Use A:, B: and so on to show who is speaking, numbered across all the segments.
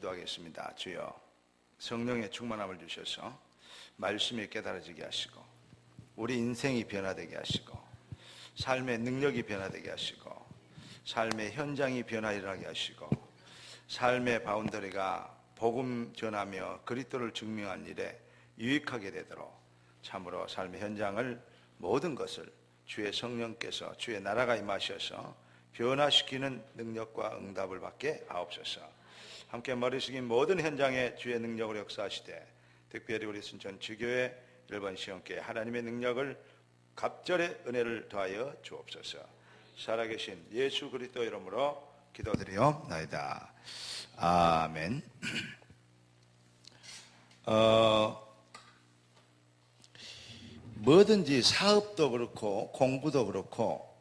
A: 기도하겠습니다. 주여, 성령의 충만함을 주셔서 말씀이 깨달아지게 하시고 우리 인생이 변화되게 하시고 삶의 능력이 변화되게 하시고 삶의 현장이 변화 일어나게 하시고 삶의 바운더리가 복음 전하며 그리스도를 증명한 일에 유익하게 되도록 참으로 삶의 현장을 모든 것을 주의 성령께서 주의 나라가 임하셔서 변화시키는 능력과 응답을 받게 하옵소서. 함께 머리 숙인 모든 현장에 주의 능력으로 역사하시되 특별히 우리 순천 주교회 1번 시험교회 하나님의 능력을 갑절의 은혜를 더하여 주옵소서. 살아계신 예수 그리스도 이름으로 기도드리옵나이다. 아멘. 뭐든지 사업도 그렇고 공부도 그렇고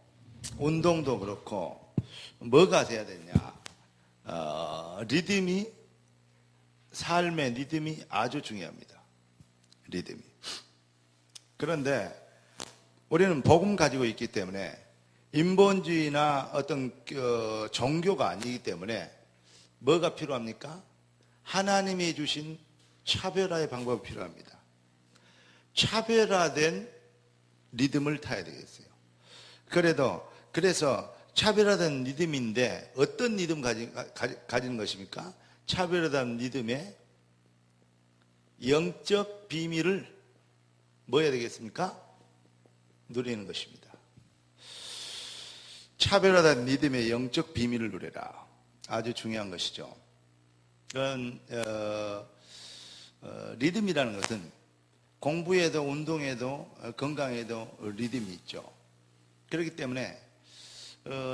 A: 운동도 그렇고 뭐가 돼야 되냐, 리듬이, 삶의 리듬이 아주 중요합니다. 리듬이. 그런데 우리는 복음 가지고 있기 때문에 인본주의나 어떤 종교가 아니기 때문에 뭐가 필요합니까? 하나님이 주신 차별화의 방법이 필요합니다. 차별화된 리듬을 타야 되겠어요. 그래서 차별화된 리듬인데 어떤 리듬 가지는 것입니까? 차별화된 리듬의 영적 비밀을 뭐 해야 되겠습니까? 누리는 것입니다. 차별화된 리듬의 영적 비밀을 누려라. 아주 중요한 것이죠. 그런 리듬이라는 것은 공부에도 운동에도 건강에도 리듬이 있죠. 그렇기 때문에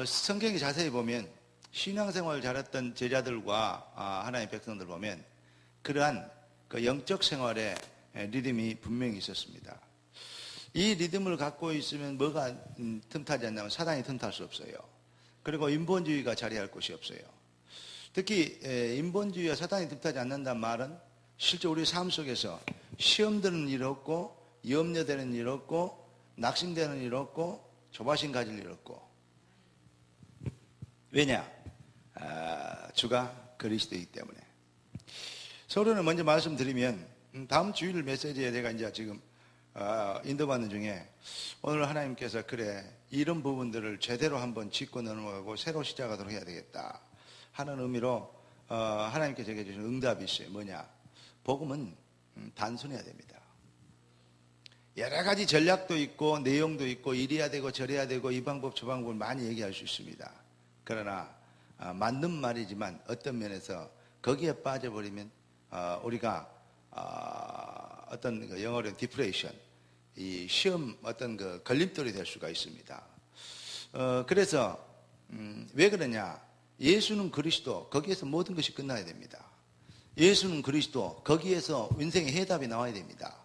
A: 성경에 자세히 보면 신앙생활을 잘했던 제자들과 하나님의 백성들 보면 그러한 그 영적 생활에 리듬이 분명히 있었습니다. 이 리듬을 갖고 있으면 뭐가 틈타지 않냐면 사단이 틈탈 수 없어요. 그리고 인본주의가 자리할 곳이 없어요. 특히 인본주의와 사단이 틈타지 않는다는 말은 실제 우리 삶 속에서 시험되는 일 없고 염려되는 일 없고 낙심되는 일 없고 조바심 가질 일 없고. 왜냐? 주가 그리스도이기 때문에. 서론을 먼저 말씀드리면 다음 주일 메시지에 제가 이제 지금 인도받는 중에 오늘 하나님께서 그래 이런 부분들을 제대로 한번 짚고 넘어가고 새로 시작하도록 해야 되겠다 하는 의미로 하나님께서 제게 주신 응답이 있어요. 뭐냐? 복음은 단순해야 됩니다. 여러 가지 전략도 있고 내용도 있고 이래야 되고 저래야 되고 이 방법 저 방법을 많이 얘기할 수 있습니다. 그러나 맞는 말이지만 어떤 면에서 거기에 빠져버리면 우리가 어떤 그 영어로 디프레이션, 이 시험 어떤 그 걸림돌이 될 수가 있습니다. 그래서 왜 그러냐? 예수는 그리스도, 거기에서 모든 것이 끝나야 됩니다. 예수는 그리스도, 거기에서 인생의 해답이 나와야 됩니다.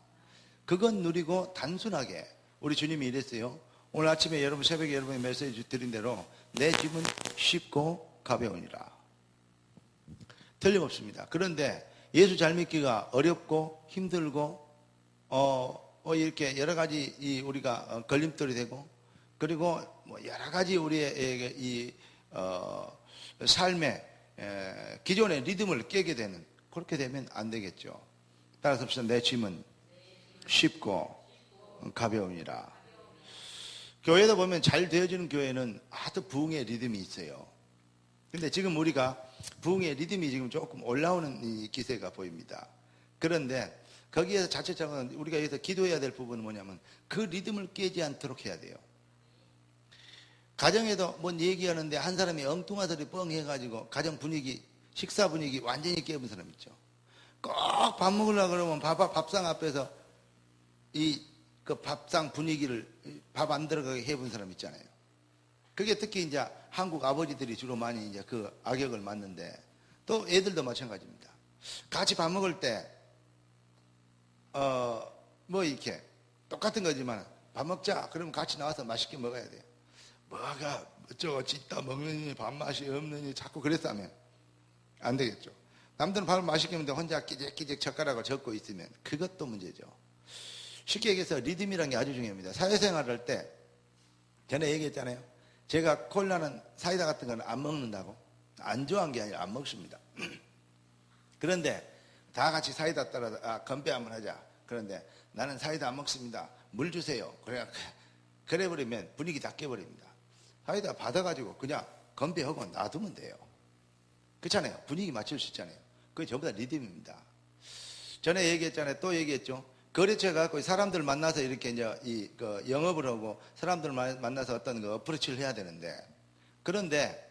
A: 그건 누리고 단순하게 우리 주님이 이랬어요. 오늘 아침에 여러분 새벽에 여러분이 메시지 드린 대로 내 짐은 쉽고 가벼우니라. 틀림없습니다. 그런데 예수 잘 믿기가 어렵고 힘들고 이렇게 여러 가지 우리가 걸림돌이 되고 그리고 뭐 여러 가지 우리의 이 삶의 기존의 리듬을 깨게 되는, 그렇게 되면 안 되겠죠. 따라서 내 짐은 쉽고 가벼우니라. 교회도 보면 잘 되어지는 교회는 아주 부흥의 리듬이 있어요. 근데 지금 우리가 부흥의 리듬이 지금 조금 올라오는 이 기세가 보입니다. 그런데 거기에서 자체적으로 우리가 여기서 기도해야 될 부분은 뭐냐면 그 리듬을 깨지 않도록 해야 돼요. 가정에도 뭔 얘기하는데 한 사람이 엉뚱한 소리 뻥 해가지고 가정 분위기, 식사 분위기 완전히 깨본 사람 있죠. 꼭 밥 먹으려고 그러면 밥상 앞에서 그 밥상 분위기를 밥 안 들어가게 해본 사람 있잖아요. 그게 특히 이제 한국 아버지들이 주로 많이 이제 그 악역을 맡는데 또 애들도 마찬가지입니다. 같이 밥 먹을 때, 뭐 이렇게 똑같은 거지만 밥 먹자. 그러면 같이 나와서 맛있게 먹어야 돼요. 뭐가 어쩌고 찢다 먹느니 밥맛이 없느니 자꾸 그랬다면 안 되겠죠. 남들은 밥을 맛있게 먹는데 혼자 끼적끼적 젓가락을 젓고 있으면 그것도 문제죠. 쉽게 얘기해서 리듬이라는 게 아주 중요합니다. 사회생활을 할 때 전에 얘기했잖아요. 제가 콜라는 사이다 같은 거는 안 먹는다고. 안 좋아한 게 아니라 안 먹습니다. 그런데 다 같이 사이다 따라 건배 한번 하자. 그런데 나는 사이다 안 먹습니다. 물 주세요. 그래 버리면 분위기 다 깨버립니다. 사이다 받아가지고 그냥 건배하고 놔두면 돼요. 그렇잖아요. 분위기 맞출 수 있잖아요. 그게 전부 다 리듬입니다. 전에 얘기했잖아요. 또 얘기했죠. 거래처에 갖고 사람들 만나서 이렇게 이제 영업을 하고 사람들 만나서 어떤 어프로치를 해야 되는데, 그런데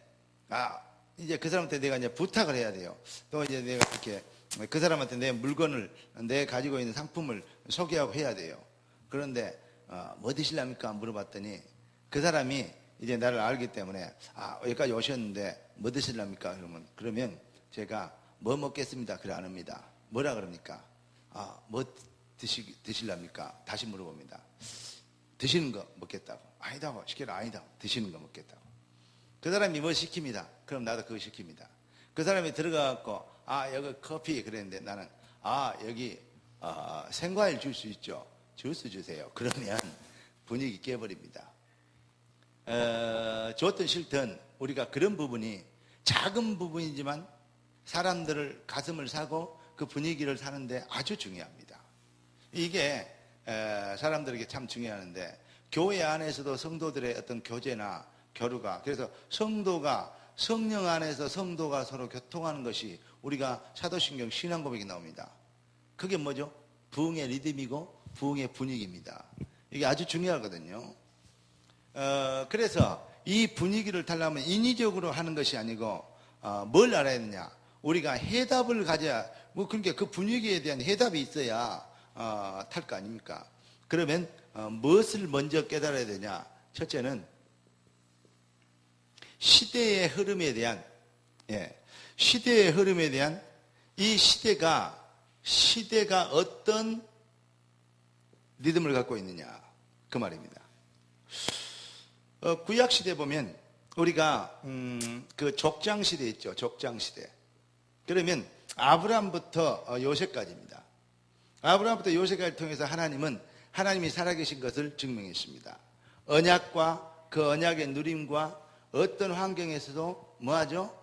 A: 이제 그 사람한테 내가 이제 부탁을 해야 돼요. 또 이제 내가 이렇게 그 사람한테 내 물건을, 내 가지고 있는 상품을 소개하고 해야 돼요. 그런데 뭐 드실랍니까? 물어봤더니 그 사람이 이제 나를 알기 때문에 여기까지 오셨는데 뭐 드실랍니까? 그러면 제가 뭐 먹겠습니다. 그래 안 합니다. 뭐라 그럽니까? 뭐 드실랍니까? 다시 물어봅니다. 드시는 거 먹겠다고. 아니다고 시켜라. 아니다. 드시는 거 먹겠다고. 그 사람이 뭐 시킵니다. 그럼 나도 그거 시킵니다. 그 사람이 들어가갖고 여기 커피 그랬는데 나는 여기 생과일 줄 수 있죠. 주스 주세요. 그러면 분위기 깨버립니다. 좋든 싫든 우리가 그런 부분이 작은 부분이지만 사람들을 가슴을 사고 그 분위기를 사는데 아주 중요합니다. 이게 사람들에게 참 중요하는데, 교회 안에서도 성도들의 어떤 교제나 교류가, 그래서 성령 안에서 성도가 서로 교통하는 것이 우리가 사도신경 신앙고백이 나옵니다. 그게 뭐죠? 부흥의 리듬이고 부흥의 분위기입니다. 이게 아주 중요하거든요. 그래서 이 분위기를 타려면 인위적으로 하는 것이 아니고 뭘 알아야 되냐? 우리가 해답을 가져야, 그러니까 그 분위기에 대한 해답이 있어야 탈 거 아닙니까? 그러면 무엇을 먼저 깨달아야 되냐? 첫째는 시대의 흐름에 대한 이 시대가 어떤 리듬을 갖고 있느냐, 그 말입니다. 구약 시대 보면 우리가 그 족장 시대 있죠. 족장 시대. 그러면 아브라함부터 요셉까지입니다. 아브라함부터 요셉까지 통해서 하나님이 살아계신 것을 증명했습니다. 언약과 그 언약의 누림과 어떤 환경에서도 뭐하죠?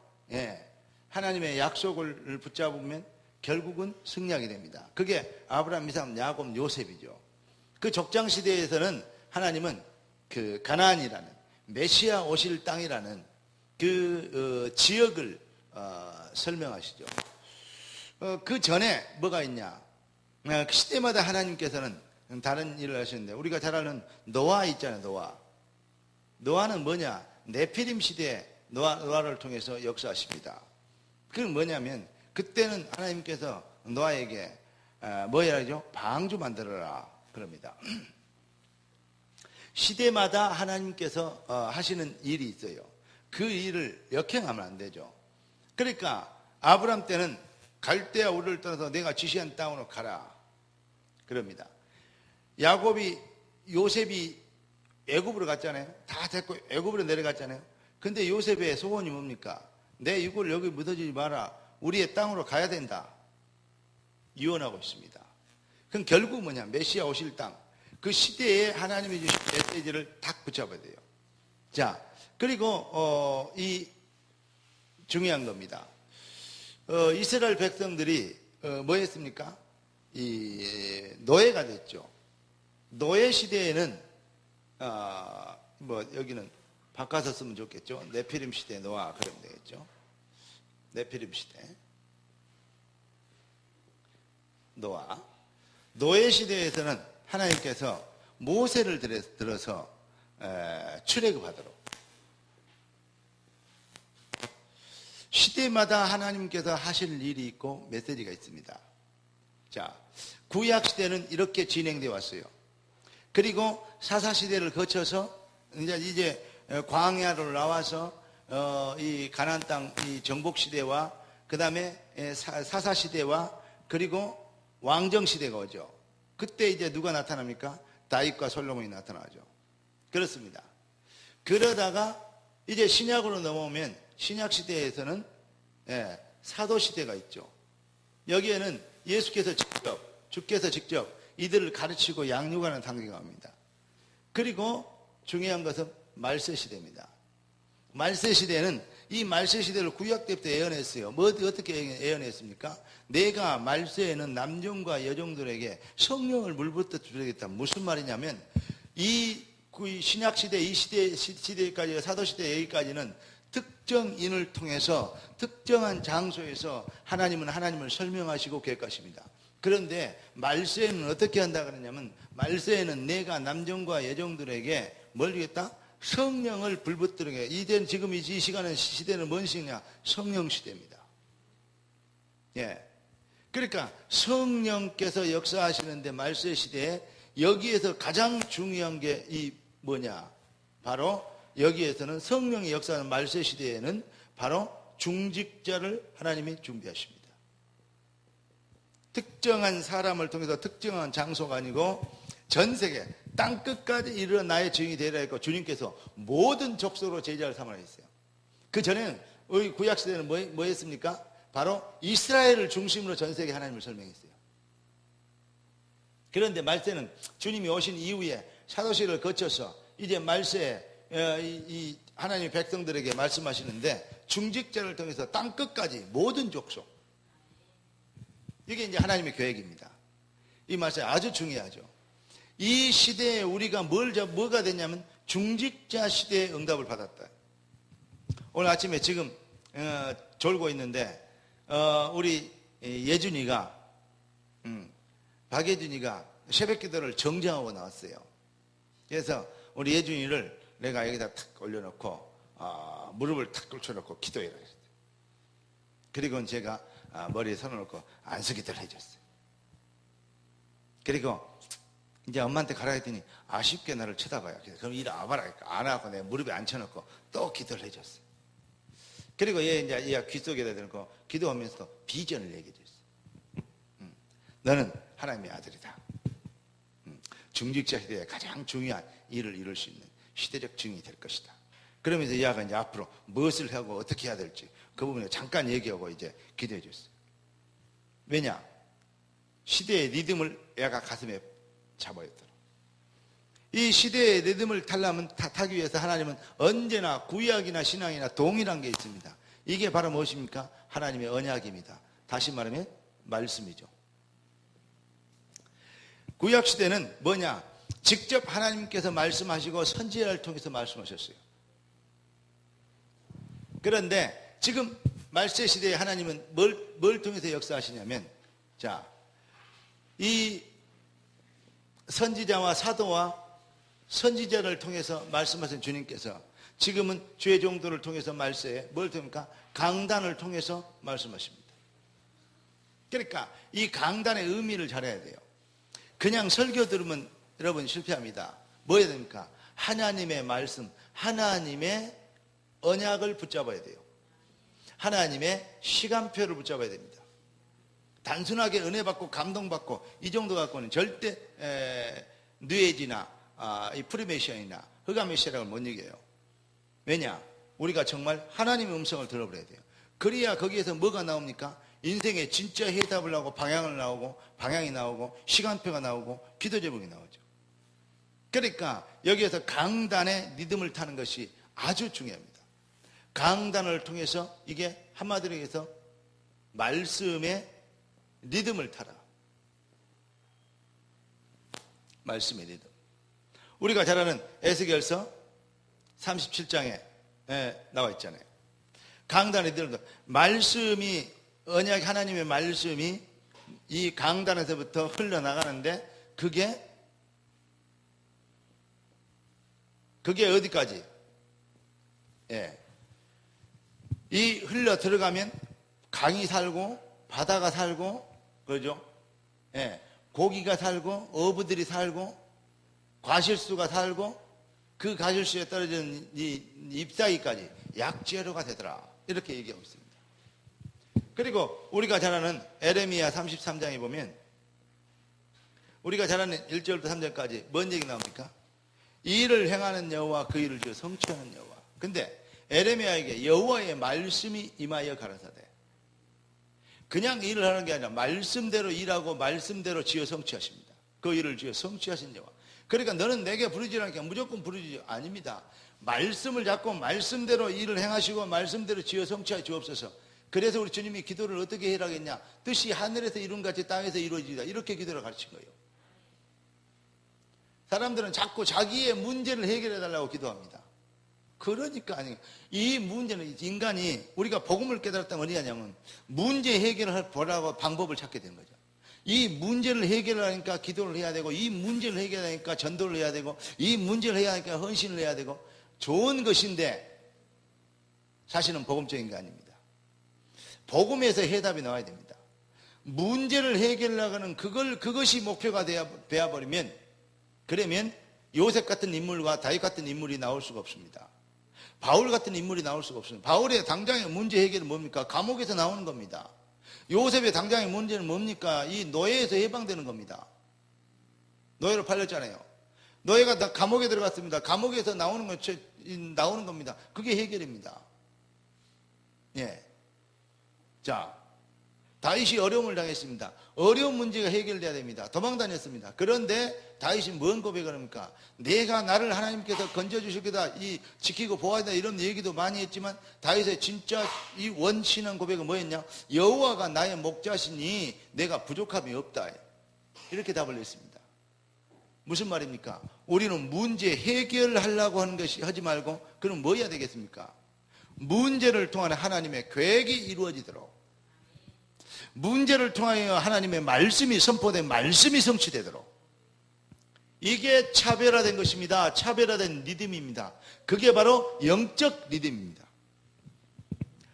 A: 하나님의 약속을 붙잡으면 결국은 승리하게 됩니다. 그게 아브라함, 이삭, 야곱, 요셉이죠. 그 족장 시대에서는 하나님은 그 가나안이라는 메시아 오실 땅이라는 그 지역을 설명하시죠. 그 전에 뭐가 있냐? 그 시대마다 하나님께서는 다른 일을 하시는데, 우리가 잘 아는 노아 있잖아요. 노아는 뭐냐? 네피림 시대에 노아를 통해서 역사하십니다. 그건 뭐냐면, 그때는 하나님께서 노아에게 뭐 해야죠? 방주 만들어라 그럽니다. 시대마다 하나님께서 하시는 일이 있어요. 그 일을 역행하면 안 되죠. 그러니까 아브람 때는 갈대아 우르를 떠나서 내가 지시한 땅으로 가라 그럽니다. 요셉이 애굽으로 갔잖아요. 다 데리고 애굽으로 내려갔잖아요. 근데 요셉의 소원이 뭡니까? 내 이걸 여기 묻어주지 마라. 우리의 땅으로 가야 된다. 유언하고 있습니다. 그럼 결국 뭐냐? 메시아 오실 땅. 그 시대에 하나님이 주신 메시지를 딱 붙잡아야 돼요. 자, 그리고 이 중요한 겁니다. 이스라엘 백성들이 뭐 했습니까? 이 노예가 됐죠. 노예 시대에는 뭐 여기는 바꿔서 쓰면 좋겠죠. 네피림 시대 노아 그러면 되겠죠. 네피림 시대 노아. 노예 시대에서는 하나님께서 모세를 들어서 출애굽하도록, 시대마다 하나님께서 하실 일이 있고 메시지가 있습니다. 자, 구약 시대는 이렇게 진행되어 왔어요. 그리고 사사 시대를 거쳐서 이제 광야로 나와서 이 가나안 땅 이 정복 시대와 그 다음에 사사 시대와 그리고 왕정 시대가 오죠. 그때 이제 누가 나타납니까? 다윗과 솔로몬이 나타나죠. 그렇습니다. 그러다가 이제 신약으로 넘어오면 신약 시대에서는 사도 시대가 있죠. 여기에는 주께서 직접 이들을 가르치고 양육하는 단계가 옵니다. 그리고 중요한 것은 말세 시대입니다. 말세 시대는 이 말세 시대를 구약 때부터 예언했어요. 어떻게 예언했습니까? 내가 말세에는 남종과 여종들에게 성령을 물부터 주겠다. 무슨 말이냐면 이 신약 시대, 이 시대까지, 사도 시대 여기까지는 특정인을 통해서 특정한 장소에서 하나님은 하나님을 설명하시고 계획하십니다. 그런데 말세에는 어떻게 한다 그러냐면, 말세에는 내가 남종과 여종들에게 뭘 주겠다? 성령을 불붙들게. 이제는 지금 이 시간은 시대는 뭔 시대냐? 성령 시대입니다. 예. 그러니까 성령께서 역사하시는데 말세 시대에 여기에서 가장 중요한 게 이 뭐냐? 바로 여기에서는 성령이 역사하는 말세 시대에는 바로 중직자를 하나님이 준비하십니다. 특정한 사람을 통해서 특정한 장소가 아니고 전 세계 땅 끝까지 이르러 나의 증인이 되리라 했고, 주님께서 모든 족속으로 제자를 삼으라 했어요. 그 전에는 우리 구약 시대는 뭐 했습니까? 바로 이스라엘을 중심으로 전 세계 하나님을 설명했어요. 그런데 말세는 주님이 오신 이후에 사도시를 거쳐서 이제 말세에 이 하나님의 백성들에게 말씀하시는데, 중직자를 통해서 땅 끝까지 모든 족속, 이게 이제 하나님의 계획입니다. 이 말씀이 아주 중요하죠. 이 시대에 우리가 뭐가 됐냐면 중직자 시대의 응답을 받았다. 오늘 아침에 지금 졸고 있는데 우리 예준이가 박예준이가 새벽 기도를 정정하고 나왔어요. 그래서 우리 예준이를 내가 여기다 탁 올려놓고 무릎을 탁 꿇혀놓고 기도해라 그랬어요. 그리고 제가 머리에 손을 놓고 안수기도를 해줬어요. 그리고 이제 엄마한테 가라 했더니 아쉽게 나를 쳐다봐요. 그래서 그럼 이리 와봐라. 안 하고 내 무릎에 앉혀놓고 또 기도를 해줬어요. 그리고 얘가 귀 속에다 대고 기도하면서 비전을 얘기해 줬어요. 너는 하나님의 아들이다. 중직자 시대에 가장 중요한 일을 이룰 수 있는 시대적 증인이 될 것이다. 그러면서 얘가 이제 앞으로 무엇을 하고 어떻게 해야 될지 그 부분에 잠깐 얘기하고 이제 기도해 줬어요. 왜냐? 시대의 리듬을 얘가 가슴에 잡아있더라. 이 시대의 리듬을 타기 위해서 하나님은 언제나 구약이나 신앙이나 동일한 게 있습니다. 이게 바로 무엇입니까? 하나님의 언약입니다. 다시 말하면 말씀이죠. 구약 시대는 뭐냐? 직접 하나님께서 말씀하시고 선지자를 통해서 말씀하셨어요. 그런데 지금 말세 시대에 하나님은 뭘 통해서 역사하시냐면, 자, 이 선지자와 사도와 선지자를 통해서 말씀하신 주님께서 지금은 주의 종도를 통해서 말세에 뭘 통합니까? 강단을 통해서 말씀하십니다. 그러니까 이 강단의 의미를 잘 해야 돼요. 그냥 설교 들으면 여러분 실패합니다. 뭐 해야 됩니까? 하나님의 말씀, 하나님의 언약을 붙잡아야 돼요. 하나님의 시간표를 붙잡아야 됩니다. 단순하게 은혜 받고 감동받고 이 정도 갖고는 절대 뉴에이지나 이 프리메이션이나 흑암의 못 이겨요. 왜냐? 우리가 정말 하나님의 음성을 들어버려야 돼요. 그래야 거기에서 뭐가 나옵니까? 인생의 진짜 해답을 나오고 방향이 나오고 시간표가 나오고 기도 제목이 나오죠. 그러니까 여기에서 강단의 리듬을 타는 것이 아주 중요합니다. 강단을 통해서 이게 한마디로 해서 말씀의 리듬을 타라. 말씀의 리듬. 우리가 잘 아는 에스겔서 37장에 나와 있잖아요. 강단의 리듬. 말씀이, 언약 하나님의 말씀이 이 강단에서부터 흘러나가는데 그게 어디까지? 이 흘러 들어가면 강이 살고 바다가 살고, 그러죠? 고기가 살고 어부들이 살고 과실수가 살고 그 과실수에 떨어지는 이 잎사귀까지 약재료가 되더라. 이렇게 얘기하고 있습니다. 그리고 우리가 잘 아는 에레미야 33장에 보면 우리가 잘 아는 1절부터 3절까지 뭔 얘기 나옵니까? 이 일을 행하는 여호와 그 일을 성취하는 여호와. 근데 에레미야에게 여호와의 말씀이 임하여 가라사대. 그냥 일을 하는 게 아니라 말씀대로 일하고 말씀대로 지어 성취하십니다. 그 일을 지어 성취하신 여호와. 그러니까 너는 내게 부르지 않으니까 무조건 부르지 아닙니다. 말씀을 잡고 말씀대로 일을 행하시고 말씀대로 지어 성취하여 주옵소서. 그래서 우리 주님이 기도를 어떻게 해라겠냐? 뜻이 하늘에서 이룬 같이 땅에서 이루어지다. 이렇게 기도를 가르친 거예요. 사람들은 자꾸 자기의 문제를 해결해 달라고 기도합니다. 그러니까 아니, 이 문제는 인간이 우리가 복음을 깨달았다면 어디 하냐면 문제 해결을 보라고 방법을 찾게 되는 거죠. 이 문제를 해결하니까 기도를 해야 되고, 이 문제를 해결하니까 전도를 해야 되고, 이 문제를 해야 하니까 헌신을 해야 되고, 좋은 것인데 사실은 복음적인 게 아닙니다. 복음에서 해답이 나와야 됩니다. 문제를 해결하려는 그것이 목표가 되어버리면, 그러면 요셉 같은 인물과 다윗 같은 인물이 나올 수가 없습니다. 바울 같은 인물이 나올 수가 없습니다. 바울의 당장의 문제 해결은 뭡니까? 감옥에서 나오는 겁니다. 요셉의 당장의 문제는 뭡니까? 이 노예에서 해방되는 겁니다. 노예로 팔렸잖아요. 노예가 다 감옥에 들어갔습니다. 감옥에서 나오는 겁니다. 그게 해결입니다. 예. 자, 다윗이 어려움을 당했습니다. 어려운 문제가 해결돼야 됩니다. 도망 다녔습니다. 그런데 다윗이 뭔 고백을 합니까? 내가 나를 하나님께서 건져주실 거다, 이 지키고 보호하다, 이런 얘기도 많이 했지만 다윗의 진짜 이 원신한 고백은 뭐였냐? 여호와가 나의 목자시니 내가 부족함이 없다, 이렇게 답을 했습니다. 무슨 말입니까? 우리는 문제 해결하려고 하는 것이 하지 말고, 그럼 뭐 해야 되겠습니까? 문제를 통한 하나님의 계획이 이루어지도록, 문제를 통하여 하나님의 말씀이 선포된 말씀이 성취되도록, 이게 차별화된 것입니다. 차별화된 리듬입니다. 그게 바로 영적 리듬입니다.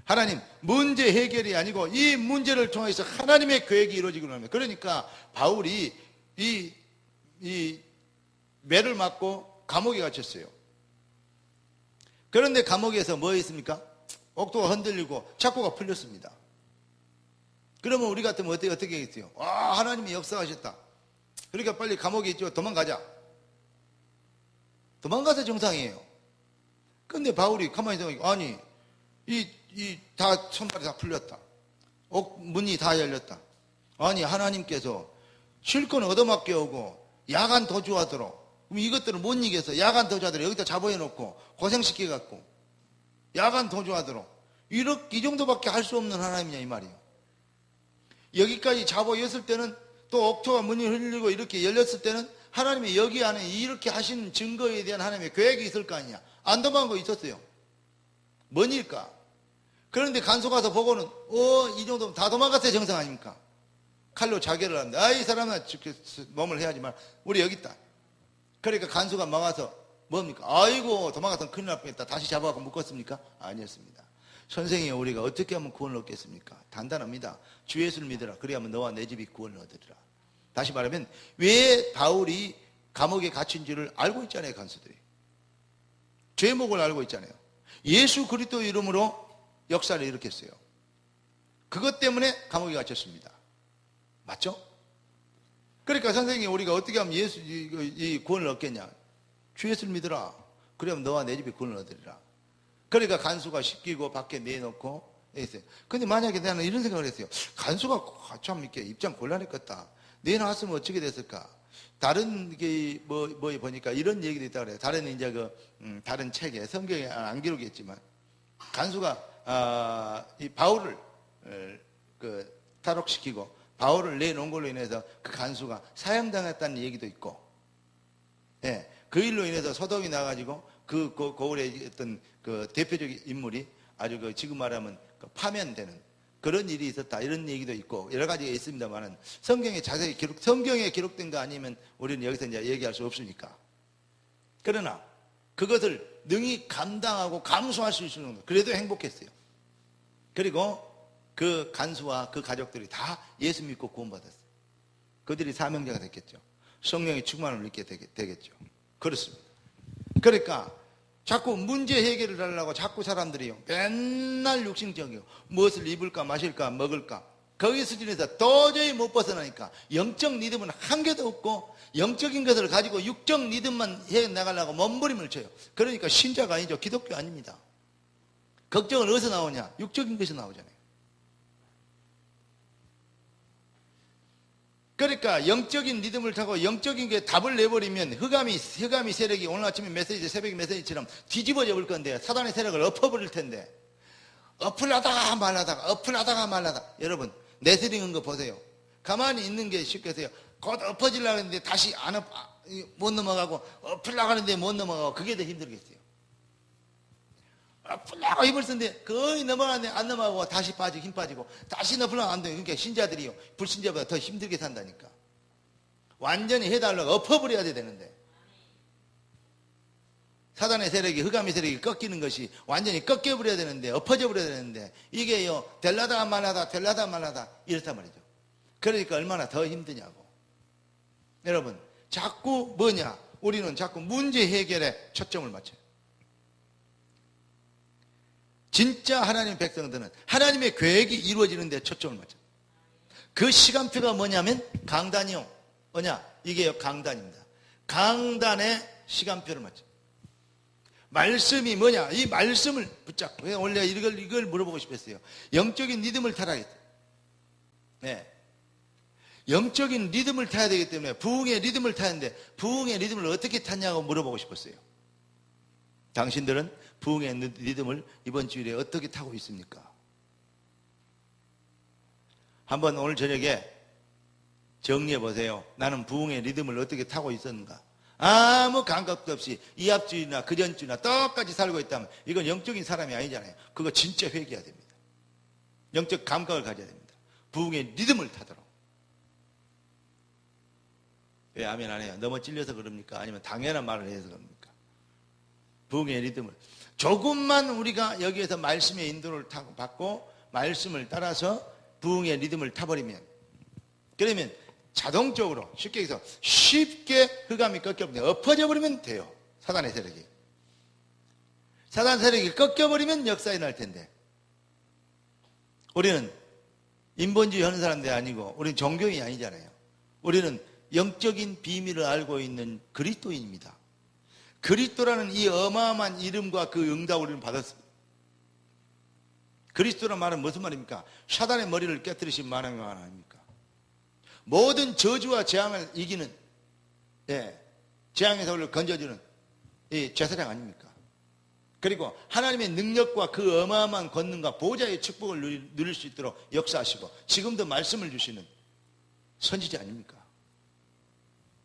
A: 하나님, 문제 해결이 아니고 이 문제를 통해서 하나님의 계획이 이루어지기로 합니다. 그러니까 바울이 이 매를 맞고 감옥에 갇혔어요. 그런데 감옥에서 뭐 했습니까? 옥도가 흔들리고 착고가 풀렸습니다. 그러면 우리 같으면 어떻게 했어요? 아, 하나님이 역사하셨다. 그러니까 빨리 감옥에 있죠. 도망가자. 도망가서 정상이에요. 근데 바울이 가만히 생각하니까, 아니, 다 손발이 다 풀렸다. 문이 다 열렸다. 아니, 하나님께서 실컷 얻어맞게 오고 야간 도주하도록, 그럼 이것들을 못 이겨서 야간 도주하도록 여기다 잡아놓고 고생시켜갖고 야간 도주하도록, 이 정도밖에 할 수 없는 하나님이냐 이 말이에요. 여기까지 잡아였을 때는, 또 옥토가 문이 흘리고 이렇게 열렸을 때는 하나님이 여기 안에 이렇게 하신 증거에 대한 하나님의 계획이 있을 거 아니냐. 안 도망간 거 있었어요. 뭔 일일까? 그런데 간수 가서 보고는 이 정도면 다 도망갔어야 정상 아닙니까? 칼로 자결을 하는데, 이 사람은 몸을 해야지 말, 우리 여기 있다. 그러니까 간수가 막아서 뭡니까? 아이고, 도망갔으면 큰일 날 뻔했다. 다시 잡아가고 묶었습니까? 아니었습니다. 선생이 우리가 어떻게 하면 구원을 얻겠습니까? 단단합니다. 주 예수를 믿으라. 그래야만 너와 내 집이 구원을 얻으리라. 다시 말하면, 왜 바울이 감옥에 갇힌 줄을 알고 있잖아요, 간수들이. 죄목을 알고 있잖아요. 예수 그리스도 이름으로 역사를 일으켰어요. 그것 때문에 감옥에 갇혔습니다. 맞죠? 그러니까 선생님이 우리가 어떻게 하면 이 구원을 얻겠냐? 주 예수를 믿으라. 그러면 너와 내 집이 구원을 얻으리라. 그러니까 간수가 시키고 밖에 내놓고 했어요. 근데 만약에 나는 이런 생각을 했어요. 간수가 참 이렇게 입장 곤란했겠다. 내놔왔으면 어떻게 됐을까? 다른 게 뭐에 보니까 이런 얘기도 있다 그래요. 다른 이제 다른 책에, 성경에 안 기록했지만, 간수가 이 바울을 탈옥시키고 바울을 내놓은 걸로 인해서 그 간수가 사형당했다는 얘기도 있고, 예, 그 일로 인해서 소동이 나가지고 그 고을의 어떤 그 대표적인 인물이 아주 지금 말하면 파면되는 그런 일이 있었다, 이런 얘기도 있고 여러 가지가 있습니다만은, 성경에 자세히 성경에 기록된 거 아니면 우리는 여기서 이제 얘기할 수 없으니까. 그러나 그것을 능히 감당하고 감수할 수 있는 정도, 그래도 행복했어요. 그리고 그 간수와 그 가족들이 다 예수 믿고 구원받았어요. 그들이 사명자가 됐겠죠. 성령의 충만을 입게 되겠죠. 그렇습니다. 그러니까 자꾸 문제 해결을 하려고 자꾸 사람들이요, 맨날 육신적이요, 무엇을 입을까 마실까 먹을까, 거기 수준에서 도저히 못 벗어나니까 영적 리듬은 한 개도 없고, 영적인 것을 가지고 육적 리듬만 해나가려고 몸부림을 쳐요. 그러니까 신자가 아니죠. 기독교 아닙니다. 걱정은 어디서 나오냐? 육적인 것이 나오잖아요. 그러니까 영적인 리듬을 타고 영적인 게 답을 내버리면 흑암이 세력이 오늘 아침에 메시지, 새벽 메시지처럼 뒤집어져 볼 건데, 사단의 세력을 엎어버릴 텐데, 엎으려다가 말라다가 여러분 내스링한 거 보세요. 가만히 있는 게 쉽겠어요. 곧 엎어지려고 하는데 다시 못 넘어가고, 엎으려고 하는데 못 넘어가고, 그게 더 힘들겠어요. 엎으려고 힘을 쓰는데 거의 넘어가는데 안 넘어가고, 다시 빠지고 힘 빠지고, 다시 엎으려고 안 돼요. 그러니까 신자들이요, 불신자보다 더 힘들게 산다니까. 완전히 해달라고 엎어버려야 되는데, 사단의 세력이, 흑암의 세력이 꺾이는 것이 완전히 꺾여버려야 되는데, 엎어져 버려야 되는데, 이게요 될라다 말라다 이렇단 말이죠. 그러니까 얼마나 더 힘드냐고. 여러분, 자꾸 뭐냐, 우리는 자꾸 문제 해결에 초점을 맞춰요. 진짜 하나님의 백성들은 하나님의 계획이 이루어지는 데 초점을 맞춰요. 그 시간표가 뭐냐면 강단이요. 뭐냐, 이게요 강단입니다. 강단의 시간표를 맞춰요. 말씀이 뭐냐, 이 말씀을 붙잡고. 원래 이걸 물어보고 싶었어요. 영적인 리듬을 타라 했어요. 네. 영적인 리듬을 타야 되기 때문에 부흥의 리듬을 타는데, 부흥의 리듬을 어떻게 탔냐고 물어보고 싶었어요. 당신들은 부흥의 리듬을 이번 주일에 어떻게 타고 있습니까? 한번 오늘 저녁에 정리해 보세요. 나는 부흥의 리듬을 어떻게 타고 있었는가? 아무 감각도 없이 이합주의나 그전주의나 똑같이 살고 있다면 이건 영적인 사람이 아니잖아요. 그거 진짜 회개해야 됩니다. 영적 감각을 가져야 됩니다. 부흥의 리듬을 타도록. 왜 아멘 안 해요? 너무 찔려서 그럽니까? 아니면 당연한 말을 해서 그럽니까? 부흥의 리듬을 조금만 우리가 여기에서 말씀의 인도를 받고 말씀을 따라서 부흥의 리듬을 타버리면, 그러면 자동적으로 쉽게 흑암이 꺾여버리면, 엎어져 버리면 돼요. 사단의 세력이. 사단 세력이 꺾여버리면 역사에 날 텐데, 우리는 인본주의 하는 사람들이 아니고 우리는 종교인이 아니잖아요. 우리는 영적인 비밀을 알고 있는 그리스도인입니다. 그리스도라는 이 어마어마한 이름과 그 응답을 우리는 받았습니다. 그리스도란 말은 무슨 말입니까? 사단의 머리를 깨뜨리신 말 아닙니까? 모든 저주와 재앙을 이기는, 재앙에서 우리를 건져주는 이 제사장 아닙니까? 그리고 하나님의 능력과 그 어마어마한 권능과 보좌의 축복을 누릴 수 있도록 역사하시고 지금도 말씀을 주시는 선지자 아닙니까?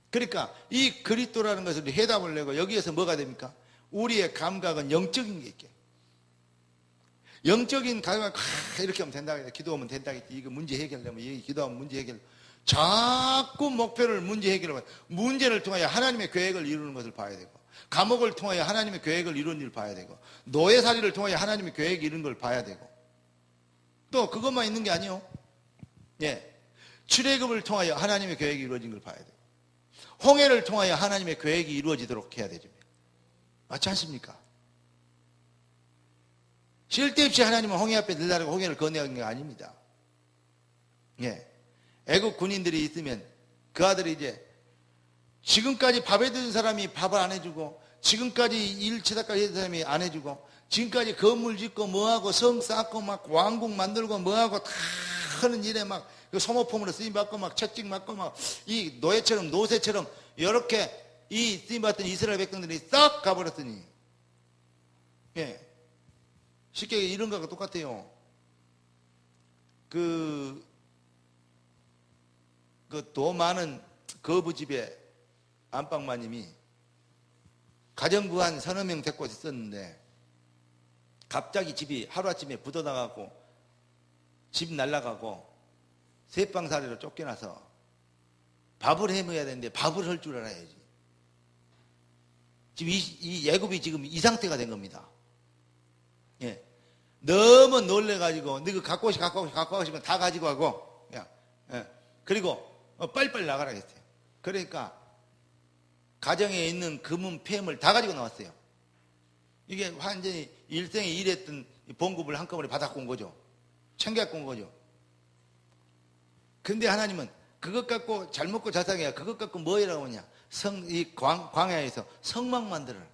A: 그러니까 이 그리스도라는 것을 해답을 내고 여기에서 뭐가 됩니까? 우리의 감각은 영적인 게 있게, 영적인 감각, 이렇게 하면 된다, 기도하면 된다, 이거 문제 해결되면, 여기 기도하면 문제 해결. 자꾸 목표를 문제 해결하면, 문제를 통하여 하나님의 계획을 이루는 것을 봐야 되고, 감옥을 통하여 하나님의 계획을 이루는 일을 봐야 되고, 노예살이를 통하여 하나님의 계획을 이루는 걸 봐야 되고, 또 그것만 있는 게 아니요. 출애굽을 통하여 하나님의 계획이 이루어진 걸 봐야 되고, 홍해를 통하여 하나님의 계획이 이루어지도록 해야 되죠. 맞지 않습니까? 쉴 데 없이 하나님은 홍해 앞에 들다르고 홍해를 건너는 게 아닙니다. 애국 군인들이 있으면 그 아들이 이제 지금까지 밥에 든 사람이 밥을 안 해주고, 지금까지 일치다까지 해준 사람이 안 해주고, 지금까지 건물 짓고 뭐하고 성 쌓고 막 왕국 만들고 뭐하고 다 하는 일에 막 소모품으로 쓰임받고 막 채찍 맞고 막 이 노예처럼 노새처럼 이렇게 이 쓰임받던 이스라엘 백성들이 싹 가버렸더니, 쉽게 이런 거가 똑같아요. 그 도 많은 거부집에 안방마님이 가정부 한 서너 명 데리고 있었는데 갑자기 집이 하루아침에 부도나가고 집 날라가고 새빵살이로 쫓겨나서 밥을 해먹어야 되는데 밥을 할 줄 알아야지. 지금 이 애굽이 지금 이 상태가 된 겁니다. 너무 놀래가지고 너그 갖고 오시면 다 가지고 가고, 그리고 빨리빨리 나가라 했어요. 그러니까 가정에 있는 금은 폐물 다 가지고 나왔어요. 이게 완전히 일생에 일했던 봉급을 한꺼번에 받아갖고 온 거죠. 챙겨갖고 온 거죠. 근데 하나님은 그것 갖고 잘 먹고 잘 살게, 그것 갖고 뭐 이라고 하냐, 이 광야에서 성막 만들어라.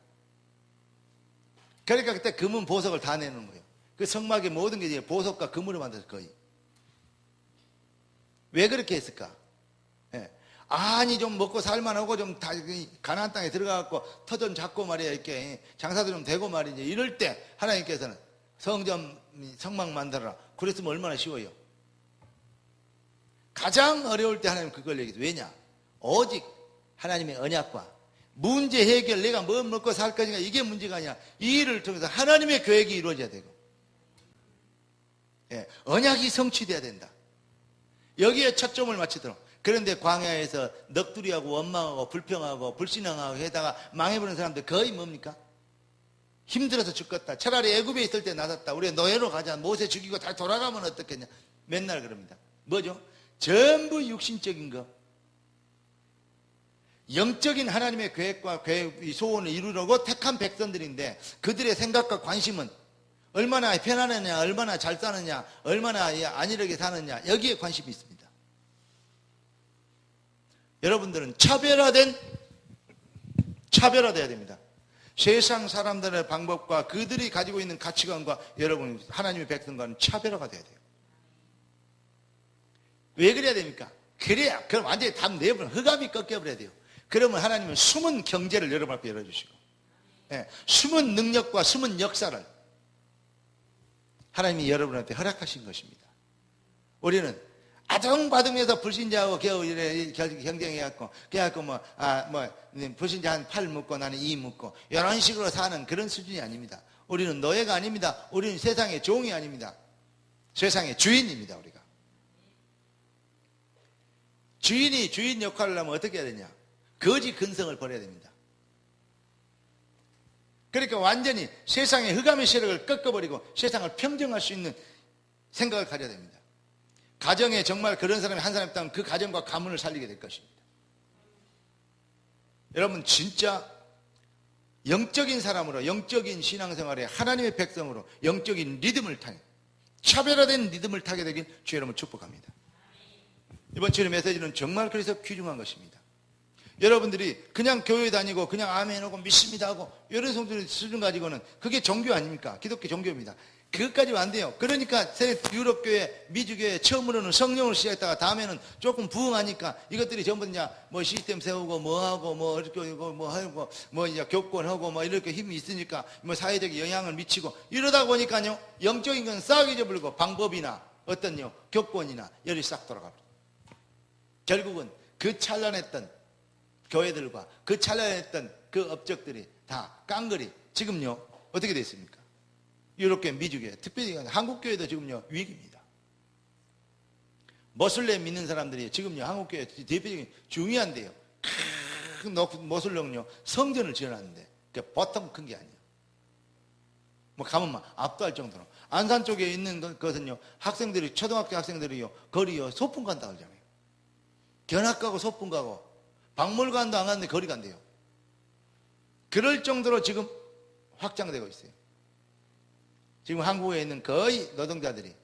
A: 그러니까 그때 금은 보석을 다 내는 거예요. 그 성막의 모든 게 이제 보석과 금으로 만들어서 거의. 왜 그렇게 했을까? 아니 좀 먹고 살만하고 좀 가나안 땅에 들어가갖고 터 좀 잡고 말이야 이렇게 장사도 좀 되고 말이지. 이럴 때 하나님께서는 성막 만들어라. 그랬으면 얼마나 쉬워요. 가장 어려울 때 하나님 그걸 얘기해요. 왜냐? 오직 하나님의 언약과 문제 해결, 내가 뭐 먹고 살 것인가, 이게 문제가 아니야. 이 일을 통해서 하나님의 계획이 이루어져야 되고, 예, 언약이 성취돼야 된다. 여기에 초점을 맞추도록. 그런데 광야에서 넋두리하고 원망하고 불평하고 불신앙하고 해다가 망해버린 사람들 거의 뭡니까? 힘들어서 죽겠다. 차라리 애굽에 있을 때 낫았다. 우리 노예로 가자. 모세 죽이고 다 돌아가면 어떻겠냐. 맨날 그럽니다. 뭐죠? 전부 육신적인 거. 영적인 하나님의 계획과 소원을 이루려고 택한 백성들인데 그들의 생각과 관심은 얼마나 편안하냐, 얼마나 잘 사느냐, 얼마나 안일하게 사느냐, 여기에 관심이 있습니다. 여러분들은 차별화돼야 됩니다. 세상 사람들의 방법과 그들이 가지고 있는 가치관과 여러분 하나님의 백성과는 차별화가 돼야 돼요. 왜 그래야 됩니까? 그래야 그럼 완전히 답 내버려 흑암이 꺾여버려야 돼요. 그러면 하나님은 숨은 경제를 여러분 앞에 열어주시고, 예, 숨은 능력과 숨은 역사를 하나님이 여러분한테 허락하신 것입니다. 우리는 아등바등해서 불신자하고 겨우 경쟁해갖고, 불신자 한 8 묻고 나는 2 묻고, 이런 식으로 사는 그런 수준이 아닙니다. 우리는 노예가 아닙니다. 우리는 세상의 종이 아닙니다. 세상의 주인입니다, 우리가. 주인이 주인 역할을 하면 어떻게 해야 되냐? 거지 근성을 버려야 됩니다. 그러니까 완전히 세상의 흑암의 세력을 꺾어버리고 세상을 평정할 수 있는 생각을 가져야 됩니다. 가정에 정말 그런 사람이 한 사람 있다면 그 가정과 가문을 살리게 될 것입니다. 여러분 진짜 영적인 사람으로, 영적인 신앙생활에 하나님의 백성으로 영적인 리듬을 타는, 차별화된 리듬을 타게 되길 주 여러분 축복합니다. 이번 주의 메시지는 정말 그래서 귀중한 것입니다. 여러분들이 그냥 교회 다니고 그냥 아멘하고 믿습니다 하고 이런 성도의 수준 가지고는 그게 종교 아닙니까? 기독교 종교입니다. 그것까지는 안 돼요. 그러니까 유럽교회, 미주교회 처음으로는 성령을 시작했다가 다음에는 조금 부흥하니까 이것들이 전부 이제 뭐 시스템 세우고 뭐 하고 뭐 이렇게 뭐 하고 뭐 이제 교권하고 뭐 이렇게 힘이 있으니까 뭐 사회적 영향을 미치고 이러다 보니까요 영적인 건 싹 잊어버리고 방법이나 어떤요 교권이나 열이 싹 돌아갑니다. 결국은 그 찬란했던 교회들과 그 찬란했던 그 업적들이 다 깡그리 지금요 어떻게 됐습니까? 유럽교회, 미주교회, 특별히 한국교회도 지금요 위기입니다. 모슬렘 믿는 사람들이 지금요 한국교회 대표적인 중요한데요. 큰 모슬렘요 성전을 지어놨는데 그게 보통 큰 게 아니에요. 뭐 가면 막 압도할 정도로. 안산 쪽에 있는 것은요 학생들이 초등학교 학생들이요 거리요 소풍 간다고 하잖아요. 견학 가고 소풍 가고 박물관도 안 갔는데 거리 간대요. 그럴 정도로 지금 확장되고 있어요. 지금 한국에 있는 거의 노동자들이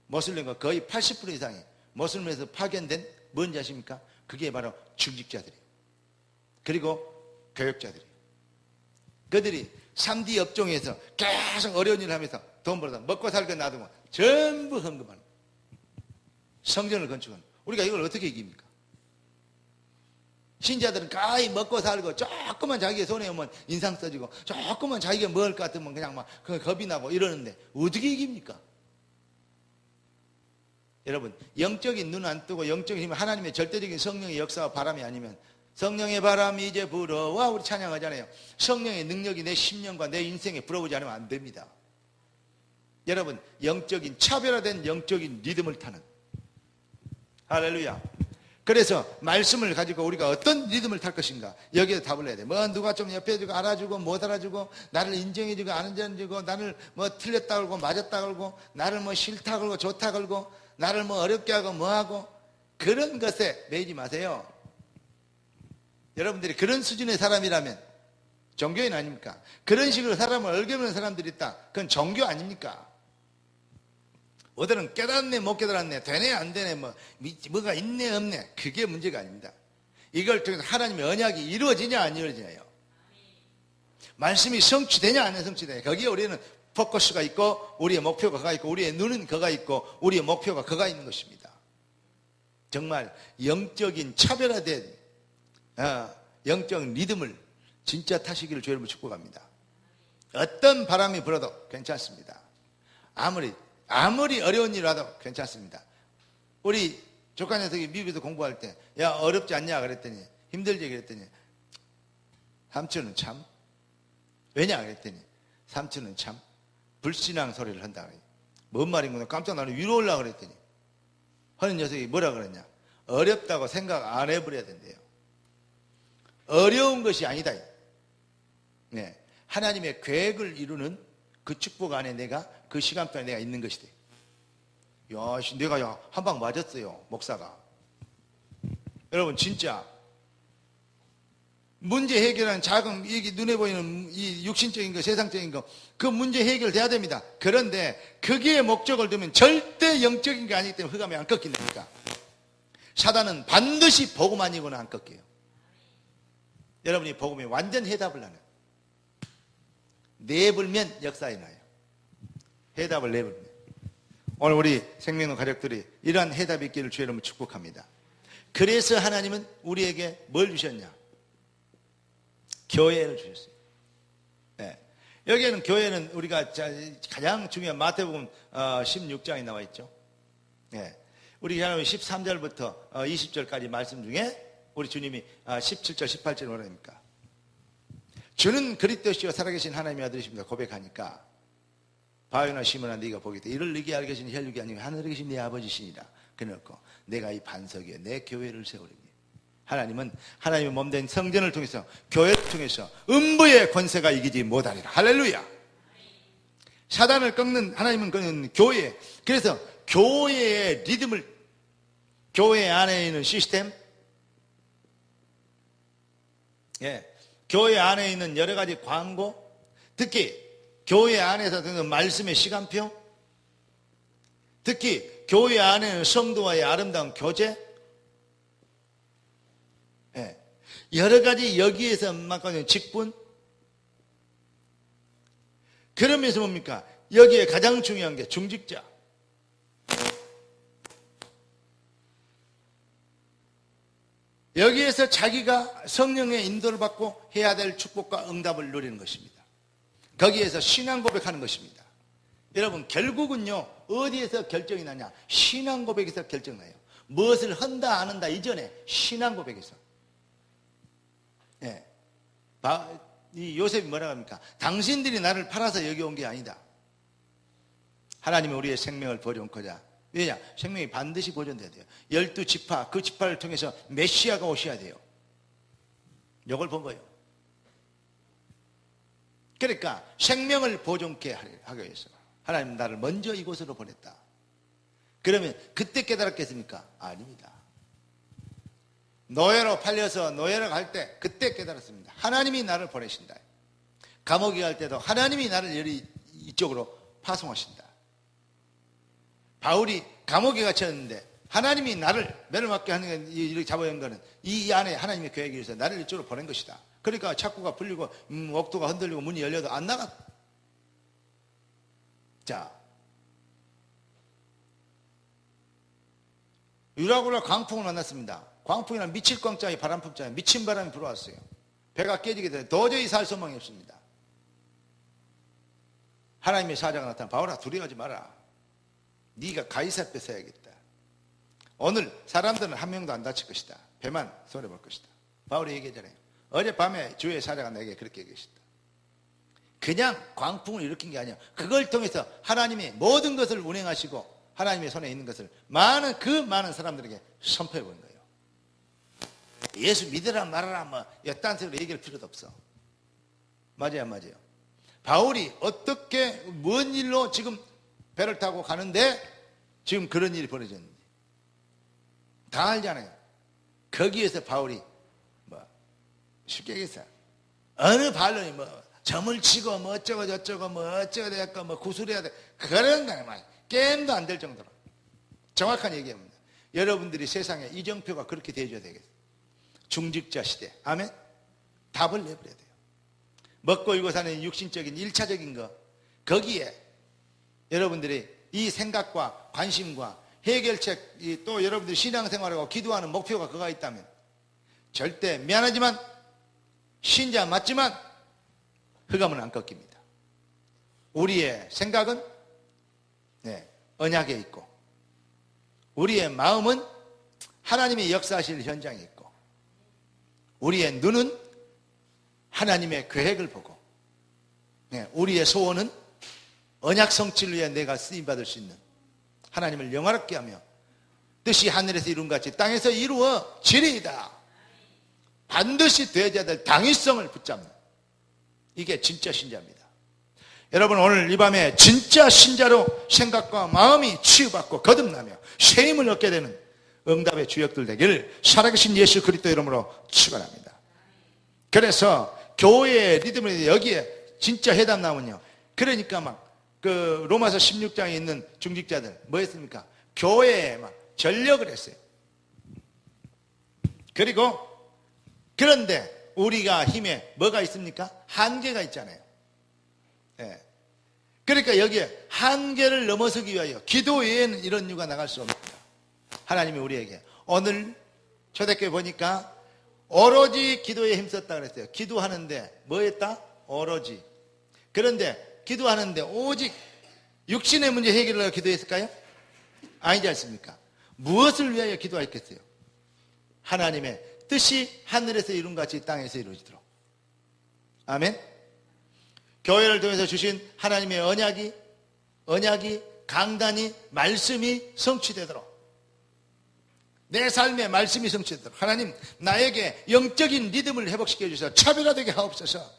A: 모슬렘과 거의 80% 이상이 모슬렘에서 파견된 뭔지 아십니까? 그게 바로 중직자들이에요. 그리고 교역자들이에요. 그들이 3D 업종에서 계속 어려운 일을 하면서 돈 벌어다 먹고 살거 놔두고 전부 헌금하는 성전을 건축하는. 우리가 이걸 어떻게 이깁니까? 신자들은 거의 먹고 살고 조금만 자기의 손에 오면 인상 써지고 조금만 자기가 먹을 것 같으면 그냥 막 겁이 나고 이러는데 어떻게 이깁니까? 여러분 영적인 눈 안 뜨고 영적인 힘, 하나님의 절대적인 성령의 역사와 바람이 아니면 성령의 바람이 이제 불어와 우리 찬양하잖아요. 성령의 능력이 내 심령과 내 인생에 불어오지 않으면 안 됩니다. 여러분 영적인 차별화된 영적인 리듬을 타는 할렐루야. 그래서 말씀을 가지고 우리가 어떤 리듬을 탈 것인가 여기에 답을 해야 돼. 뭐 누가 좀 옆에 주고 알아주고 못 알아주고 나를 인정해주고 안 인정해주고 나를 뭐 틀렸다 걸고 맞았다 걸고 나를 뭐 싫다 걸고 좋다 걸고 나를 뭐 어렵게 하고 뭐 하고 그런 것에 매이지 마세요. 여러분들이 그런 수준의 사람이라면 종교인 아닙니까? 그런 식으로 사람을 얼겨먹는 사람들이 있다. 그건 종교 아닙니까? 어들은 깨달았네 못 깨달았네 되네 안 되네 뭐가 있네 없네 그게 문제가 아닙니다. 이걸 통해서 하나님의 언약이 이루어지냐 안 이루어지냐요. 말씀이 성취되냐 안 성취되냐 거기에 우리는 포커스가 있고 우리의 목표가 그가 있고 우리의 눈은 그가 있고 우리의 목표가 그가 있는 것입니다. 정말 영적인 차별화된 영적 리듬을 진짜 타시기를 주의 이름으로 축복합니다. 어떤 바람이 불어도 괜찮습니다. 아무리 어려운 일을 하도 괜찮습니다. 우리 조카 녀석이 미국에서 공부할 때, 야, 어렵지 않냐 그랬더니, 힘들지 그랬더니, 삼촌은 참, 왜냐 그랬더니, 삼촌은 참 불신앙 소리를 한다 그래요. 뭔 말인구나 깜짝 놀라 위로 올라 그랬더니, 하는 녀석이 뭐라 그랬냐, 어렵다고 생각 안 해버려야 된대요. 어려운 것이 아니다. 네. 하나님의 계획을 이루는 그 축복 안에 내가 그 시간 동안에 내가 있는 것이다. 야, 내가 한 방 맞았어요, 목사가. 여러분, 진짜 문제 해결하는 작은 이게 눈에 보이는 이 육신적인 거, 세상적인 거, 그 문제 해결돼야 됩니다. 그런데 거기에 목적을 두면 절대 영적인 게 아니기 때문에 흑암이 안 꺾인다니까. 사단은 반드시 복음 아니고는 안 꺾여요. 여러분이 복음에 완전 해답을 하는, 내불면 역사에 나요. 해답을 내불면. 오늘 우리 생명의 가족들이 이러한 해답이 있기를 주의 이름으로 축복합니다. 그래서 하나님은 우리에게 뭘 주셨냐? 교회를 주셨어요. 네. 여기에는 교회는 우리가 가장 중요한 마태복음 16장에 나와 있죠. 네. 우리 하나님 13절부터 20절까지 말씀 중에 우리 주님이 17절 18절 뭐라 합니까? 주는 그리스도시요 살아계신 하나님의 아들이십니다 고백하니까, 바요나 시몬아 네가 보겠다. 이를 네게 알게 하신 혈육이 아니고 하늘에 계신 네 아버지시니라. 그래놓고 내가 이 반석에 내 교회를 세우리니, 하나님은 하나님의 몸된 성전을 통해서, 교회를 통해서 음부의 권세가 이기지 못하리라. 할렐루야. 사단을 꺾는, 하나님은 꺾는 교회. 그래서 교회의 리듬을, 교회 안에 있는 시스템, 교회 안에 있는 여러 가지 광고, 특히 교회 안에서 듣는 말씀의 시간표, 특히 교회 안에는 성도와의 아름다운 교제, 여러 가지 여기에서 막하는 직분. 그러면서 뭡니까? 여기에 가장 중요한 게 중직자. 여기에서 자기가 성령의 인도를 받고 해야 될 축복과 응답을 누리는 것입니다. 거기에서 신앙 고백하는 것입니다. 여러분, 결국은요, 어디에서 결정이 나냐? 신앙 고백에서 결정나요. 무엇을 한다 안 한다 이전에 신앙 고백에서. 이 요셉이 뭐라고 합니까? 당신들이 나를 팔아서 여기 온 게 아니다. 하나님이 우리의 생명을 버려놓고자. 왜냐? 생명이 반드시 보존돼야 돼요. 12지파, 그 지파를 통해서 메시아가 오셔야 돼요. 이걸 본 거예요. 그러니까 생명을 보존케 하기 위해서 하나님 나를 먼저 이곳으로 보냈다. 그러면 그때 깨달았겠습니까? 아닙니다. 노예로 팔려서 노예로 갈 때 그때 깨달았습니다. 하나님이 나를 보내신다. 감옥에 갈 때도 하나님이 나를 이쪽으로 파송하신다. 바울이 감옥에 갇혔는데 하나님이 나를 매를 맞게 하는, 이렇게 잡아온 거는 이 안에 하나님의 계획이 있어서 나를 이쪽으로 보낸 것이다. 그러니까 착구가 풀리고 옥도가 흔들리고 문이 열려도 안 나갔다. 자, 유라굴라 광풍을 만났습니다. 광풍이란 미칠 광장이 바람 품잖아요. 미친 바람이 불어왔어요. 배가 깨지게 돼서 도저히 살 소망이 없습니다. 하나님의 사자가 나타나, 바울아 두려워하지 마라. 네가 가이사 뺏어야겠다. 오늘 사람들은 한 명도 안 다칠 것이다. 배만 손해볼 것이다. 바울이 얘기하잖아요. 어젯밤에 주의 사자가 내게 그렇게 얘기했다. 그냥 광풍을 일으킨 게 아니야. 그걸 통해서 하나님이 모든 것을 운행하시고 하나님의 손에 있는 것을 그 많은 사람들에게 선포해 본 거예요. 예수 믿으라 말아라 뭐 딴 식으로 얘기할 필요도 없어. 맞아요, 안 맞아요? 바울이 어떻게 뭔 일로 지금 배를 타고 가는데 지금 그런 일이 벌어졌는지 다 알잖아요. 거기에서 바울이 쉽게 얘기했어요. 어느 반론이 점을 치고 어쩌고 저쩌고 어쩌고 됐고 구술해야 돼, 그런 거 게임도 안 될 정도로 정확한 얘기합니다. 여러분들이 세상에 이정표가 그렇게 되어줘야 되겠어요. 중직자 시대. 아멘. 답을 내버려야 돼요. 먹고 이고 사는 육신적인 1차적인 거, 거기에 여러분들이 이 생각과 관심과 해결책, 또 여러분들이 신앙생활하고 기도하는 목표가 그거가 있다면 절대 미안하지만 신자 맞지만 흑암은 안 꺾입니다. 우리의 생각은 언약에 있고 우리의 마음은 하나님의 역사하실 현장에 있고 우리의 눈은 하나님의 계획을 보고 우리의 소원은 언약 성취를 위해 내가 쓰임받을 수 있는 하나님을 영화롭게 하며 뜻이 하늘에서 이룬 같이 땅에서 이루어지리이다. 반드시 되어야 될 당위성을 붙잡는 이게 진짜 신자입니다. 여러분 오늘 이 밤에 진짜 신자로 생각과 마음이 치유받고 거듭나며 새 힘을 얻게 되는 응답의 주역들 되기를 살아계신 예수 그리스도 이름으로 축원합니다. 그래서 교회의 리듬을 여기에 진짜 회담 나오면요, 그러니까 막 그 로마서 16장에 있는 중직자들 뭐 했습니까? 교회에 막 전력을 했어요. 그리고 그런데 우리가 힘에 뭐가 있습니까? 한계가 있잖아요. 그러니까 여기에 한계를 넘어서기 위하여 기도 외에는 이런 이유가 나갈 수 없습니다. 하나님이 우리에게 오늘 초대교회 보니까 오로지 기도에 힘썼다 그랬어요. 기도하는데 뭐 했다? 오로지. 그런데 기도하는데 오직 육신의 문제 해결을 위해 기도했을까요? 아니지 않습니까? 무엇을 위하여 기도했겠어요? 하나님의 뜻이 하늘에서 이룬 같이 땅에서 이루어지도록. 아멘. 교회를 통해서 주신 하나님의 언약이 강단이 말씀이 성취되도록, 내 삶에 말씀이 성취되도록 하나님 나에게 영적인 리듬을 회복시켜 주셔서 차별화되게 하옵소서.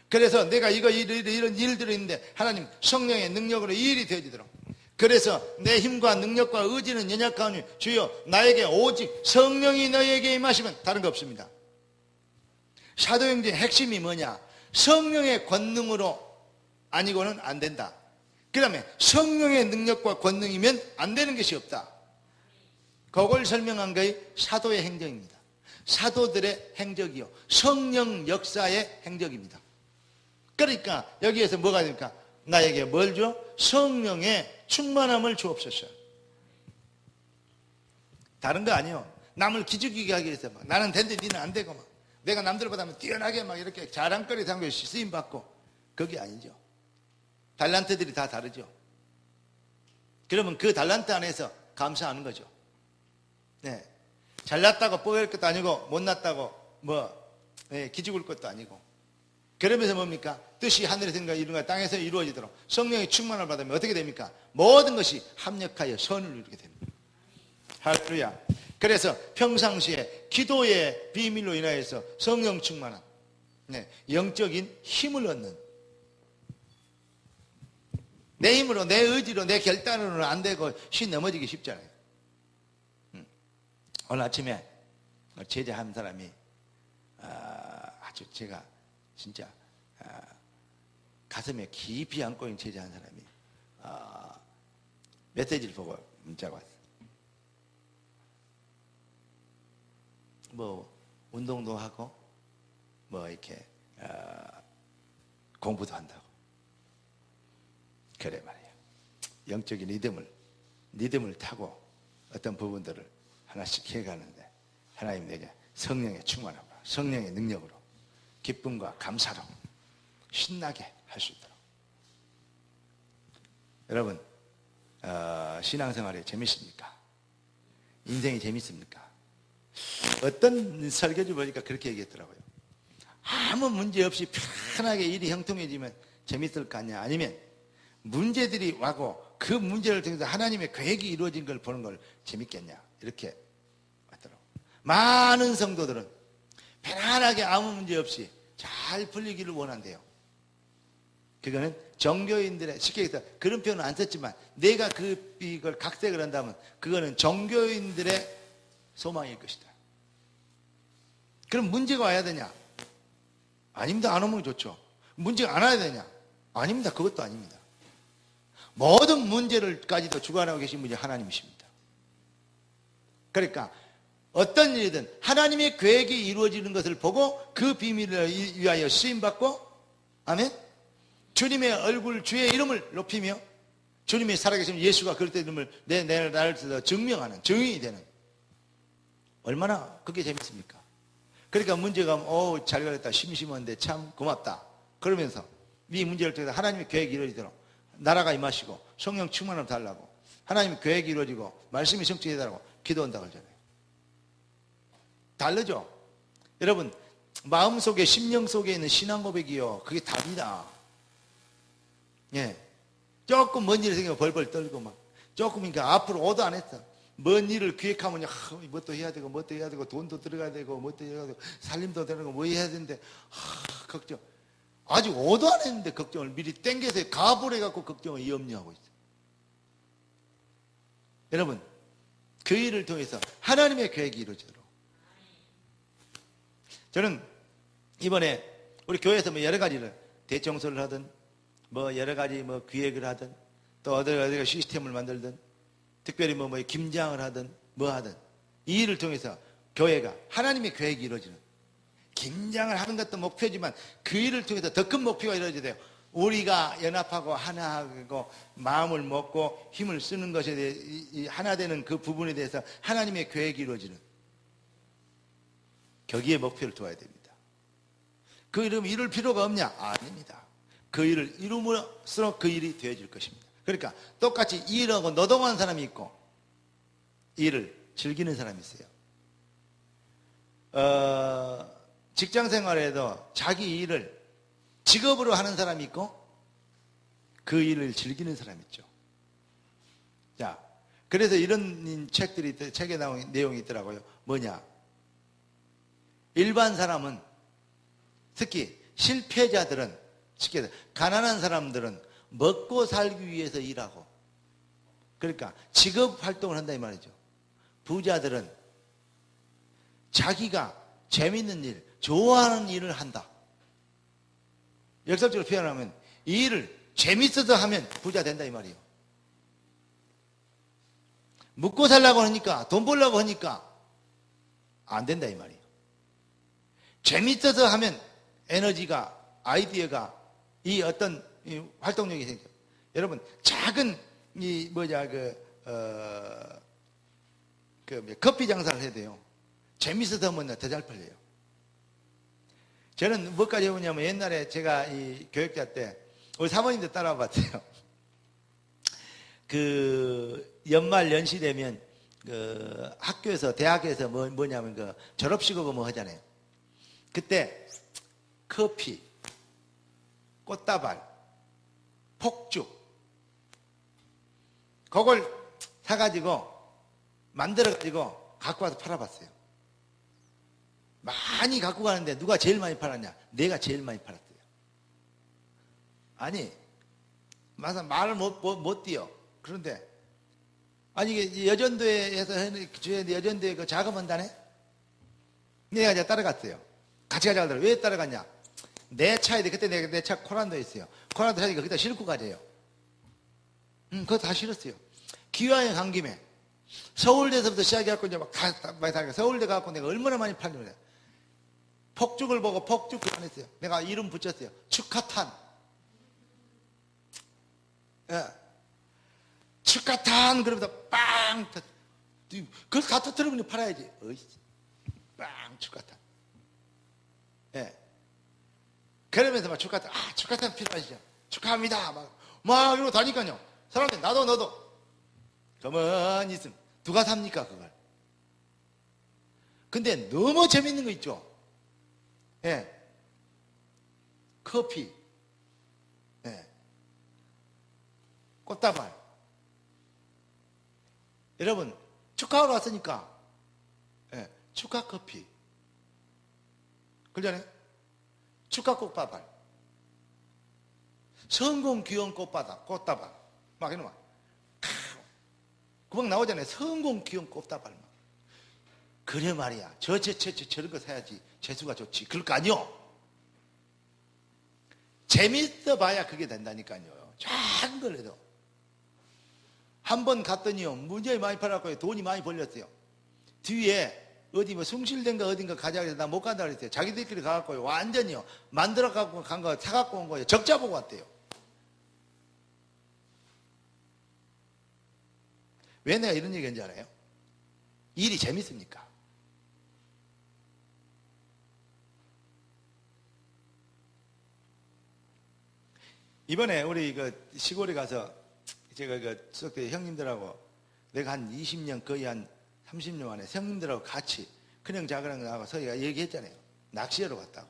A: 그래서 내가 이런 일들이 있는데 하나님 성령의 능력으로 이 일이 되어지도록, 그래서 내 힘과 능력과 의지는 연약하오니 주여 나에게 오직 성령이 너에게 임하시면 다른 거 없습니다. 사도행전의 핵심이 뭐냐? 성령의 권능으로 아니고는 안 된다. 그 다음에 성령의 능력과 권능이면 안 되는 것이 없다. 그걸 설명한 것이 사도의 행적입니다. 사도들의 행적이요 성령 역사의 행적입니다. 그러니까 여기에서 뭐가 됩니까? 나에게 뭘 줘? 성령의 충만함을 주옵소서. 다른 거 아니요. 남을 기죽이게 하기 위해서 막 나는 된데 니는 안 되고 막 내가 남들보다 뛰어나게 막 이렇게 자랑거리 담겨 쓰임 받고, 그게 아니죠. 달란트들이 다 다르죠. 그러면 그 달란트 안에서 감사하는 거죠. 잘났다고 뽀갤 것도 아니고 못났다고 기죽을 것도 아니고. 그러면서 뭡니까? 뜻이 하늘에서 이룬 것 땅에서 이루어지도록 성령의 충만을 받으면 어떻게 됩니까? 모든 것이 합력하여 선을 이루게 됩니다. 할렐루야. 그래서 평상시에 기도의 비밀로 인하여서 성령 충만한 영적인 힘을 얻는, 내 힘으로 내 의지로 내 결단으로는 안 되고 넘어지기 쉽잖아요. 오늘 아침에 제자 한 사람이 아주 제가 진짜 가슴에 깊이 안고 있는 제자 한 사람이 메시지를 보고 문자가 왔어요. 뭐 운동도 하고 뭐 이렇게 공부도 한다고. 그래 말이에요. 영적인 리듬을 타고 어떤 부분들을 하나씩 해가는데 하나님 내게 성령의 충만함으로, 성령의 능력으로, 기쁨과 감사로 신나게 할 수 있도록. 여러분 신앙생활이 재밌습니까? 인생이 재밌습니까? 어떤 설교지 보니까 그렇게 얘기했더라고요. 아무 문제 없이 편하게 일이 형통해지면 재밌을 거 아니야? 아니면 문제들이 와고 그 문제를 통해서 하나님의 계획이 이루어진 걸 보는 걸 재밌겠냐? 이렇게 왔더라고요. 많은 성도들은 편안하게 아무 문제 없이 잘 풀리기를 원한대요. 그거는 종교인들의, 쉽게 얘기해서 그런 표현은 안 썼지만 내가 이걸 각색을 한다면 그거는 종교인들의 소망일 것이다. 그럼 문제가 와야 되냐? 아닙니다. 안 오면 좋죠. 문제가 안 와야 되냐? 아닙니다. 그것도 아닙니다. 모든 문제를까지도 주관하고 계신 분이 하나님이십니다. 그러니까 어떤 일이든 하나님의 계획이 이루어지는 것을 보고 그 비밀을 위하여 쓰임받고, 아멘, 주님의 얼굴, 주의 이름을 높이며 주님이 살아계시면 예수가 그럴 때 이름을 나를 증명하는, 증인이 되는. 얼마나 그게 재밌습니까? 그러니까 문제가 잘 걸렸다, 심심한데 참 고맙다 그러면서 이 문제를 통해서 하나님의 계획이 이루어지도록 나라가 임하시고 성령 충만함을 달라고 하나님의 계획이 이루어지고 말씀이 성취되도록 기도한다 그러잖아요. 다르죠? 여러분, 마음속에, 심령 속에 있는 신앙 고백이요, 그게 답이다. 예. 조금 먼 일이 생기면 벌벌 떨고 막 조금, 그러니까 앞으로 오도 안 했어. 먼 일을 기획하면 뭣도 해야 되고 뭣도 해야 되고 돈도 들어가야 되고 뭣도 해야 되고 살림도 되는 거 뭐 해야 되는데 걱정. 아직 오도 안 했는데 걱정을 미리 땡겨서 가불해 갖고 걱정을 염려하고 있어요. 여러분, 그 일을 통해서 하나님의 계획이 이루어지도록. 저는 이번에 우리 교회에서 뭐 여러 가지를 대청소를 하든 뭐 여러 가지 뭐 기획을 하든 또 어디가 시스템을 만들든 특별히 뭐 김장을 하든 뭐 하든 이 일을 통해서 교회가 하나님의 계획이 이루어지는, 김장을 하는 것도 목표지만 그 일을 통해서 더 큰 목표가 이루어져야 돼요. 우리가 연합하고 하나하고 마음을 먹고 힘을 쓰는 것에 대해 하나 되는 그 부분에 대해서 하나님의 계획이 이루어지는, 거기에 목표를 두어야 됩니다. 그 일을 이룰 필요가 없냐? 아닙니다. 그 일을 이룸으로써 그 일이 되어질 것입니다. 그러니까 똑같이 일하고 노동하는 사람이 있고 일을 즐기는 사람이 있어요. 직장 생활에도 자기 일을 직업으로 하는 사람이 있고 그 일을 즐기는 사람이 있죠. 자, 그래서 이런 책에 나온 내용이 있더라고요. 뭐냐? 일반 사람은, 특히 실패자들은, 쉽게 가난한 사람들은 먹고 살기 위해서 일하고, 그러니까 직업 활동을 한다 이 말이죠. 부자들은 자기가 재밌는 일, 좋아하는 일을 한다. 역설적으로 표현하면 이 일을 재밌어서 하면 부자 된다 이 말이에요. 먹고 살려고 하니까, 돈 벌려고 하니까 안 된다 이 말이에요. 재밌어서 하면 에너지가, 아이디어가, 이 어떤 이 활동력이 생겨. 여러분, 작은 커피 장사를 해야 돼요. 재밌어서 하면 더 잘 팔려요. 저는 뭐까지 해보냐면, 옛날에 제가 이 교육자 때 우리 사모님도 따라와 봤어요. 그 연말 연시 되면 그 학교에서, 대학에서 뭐냐면 그 졸업식하고 뭐 하잖아요. 그때 커피, 꽃다발, 폭죽, 그걸 사가지고 만들어가지고 갖고 와서 팔아봤어요. 많이 갖고 가는데 누가 제일 많이 팔았냐? 내가 제일 많이 팔았어요. 아니, 말을 못 띄어. 그런데 아니, 이게 여전도에서 여전도에 그 자금원단에 내가 이제 따라갔어요. 같이 가자고 하더라고요. 왜 따라갔냐? 내 차에, 그때 내 차 코란도에 있어요. 코란도 차니까 그때 싣고 가재요. 그거 다 실었어요. 기왕에 간 김에 서울대에서부터 시작해갖고 이제 막 서울대 가갖고 내가 얼마나 많이 팔려요. 폭죽을 보고 폭죽 교환했어요. 내가 이름 붙였어요. 축하탄. 예. 축하탄 그러면서 빵! 그걸 다 터뜨리면 팔아야지. 어이씨. 빵! 축하탄. 예. 그러면서 막 축하탄, 축하탄 필요하시죠? 축하합니다. 막 이러고 다니까요. 사람들, 나도, 너도. 가만히 있으면 누가 삽니까, 그걸? 근데 너무 재밌는 거 있죠? 예. 커피. 예. 꽃다발. 여러분, 축하하러 왔으니까, 예. 축하 커피. 그러잖아요? 축하 꽃다발. 성공 귀여운 꽃다발. 막 이런 거. 그막 나오잖아요. 성공 귀여운 꽃다발. 막. 그래 말이야. 저런 거 사야지. 재수가 좋지. 그럴 거 아니요. 재밌어 봐야 그게 된다니까요. 작은 걸 해도. 한 번 갔더니요. 무지하게 많이 팔았고요. 돈이 많이 벌렸어요. 뒤에 어디 뭐 숭실된가 어딘가 가자 그래서 나 못 간다 그랬어요. 자기들끼리 가갖고요. 완전히요. 만들어 갖고 간 거 사갖고 온 거예요. 적자 보고 왔대요. 왜 내가 이런 얘기 하는지 알아요? 일이 재밌습니까? 이번에 우리 그 시골에 가서 제가 그 수석대 형님들하고 내가 한 20년 거의 한 30년 만에 형님들하고 같이 큰형 작은형 나가서 저희가 얘기했잖아요. 낚시하러 갔다고.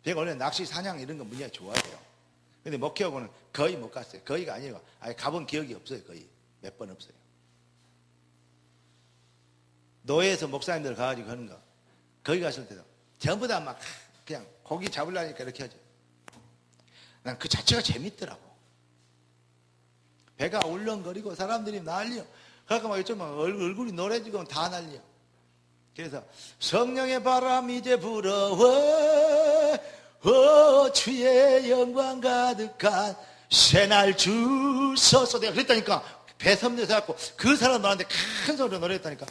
A: 제가 원래 낚시 사냥 이런 거 문제가 좋아해요. 근데 목회하고는 거의 못 갔어요. 거의가 아니고 아예 가본 기억이 없어요. 거의 몇 번 없어요. 노예에서 목사님들 가가지고 하는 거 거기 갔을 때도 전부 다 막 그냥 고기 잡으려니까 이렇게 하죠. 난 그 자체가 재밌더라고. 배가 울렁거리고 사람들이 난리요. 그러니까 막 이쪽 막 얼굴이 노래지고 다 난리요. 그래서 성령의 바람 이제 불어와 주의 영광 가득한 새날 주소서. 내가 그랬다니까. 배 섬에서 갖고 그 사람 나한테 큰 소리로 노래했다니까.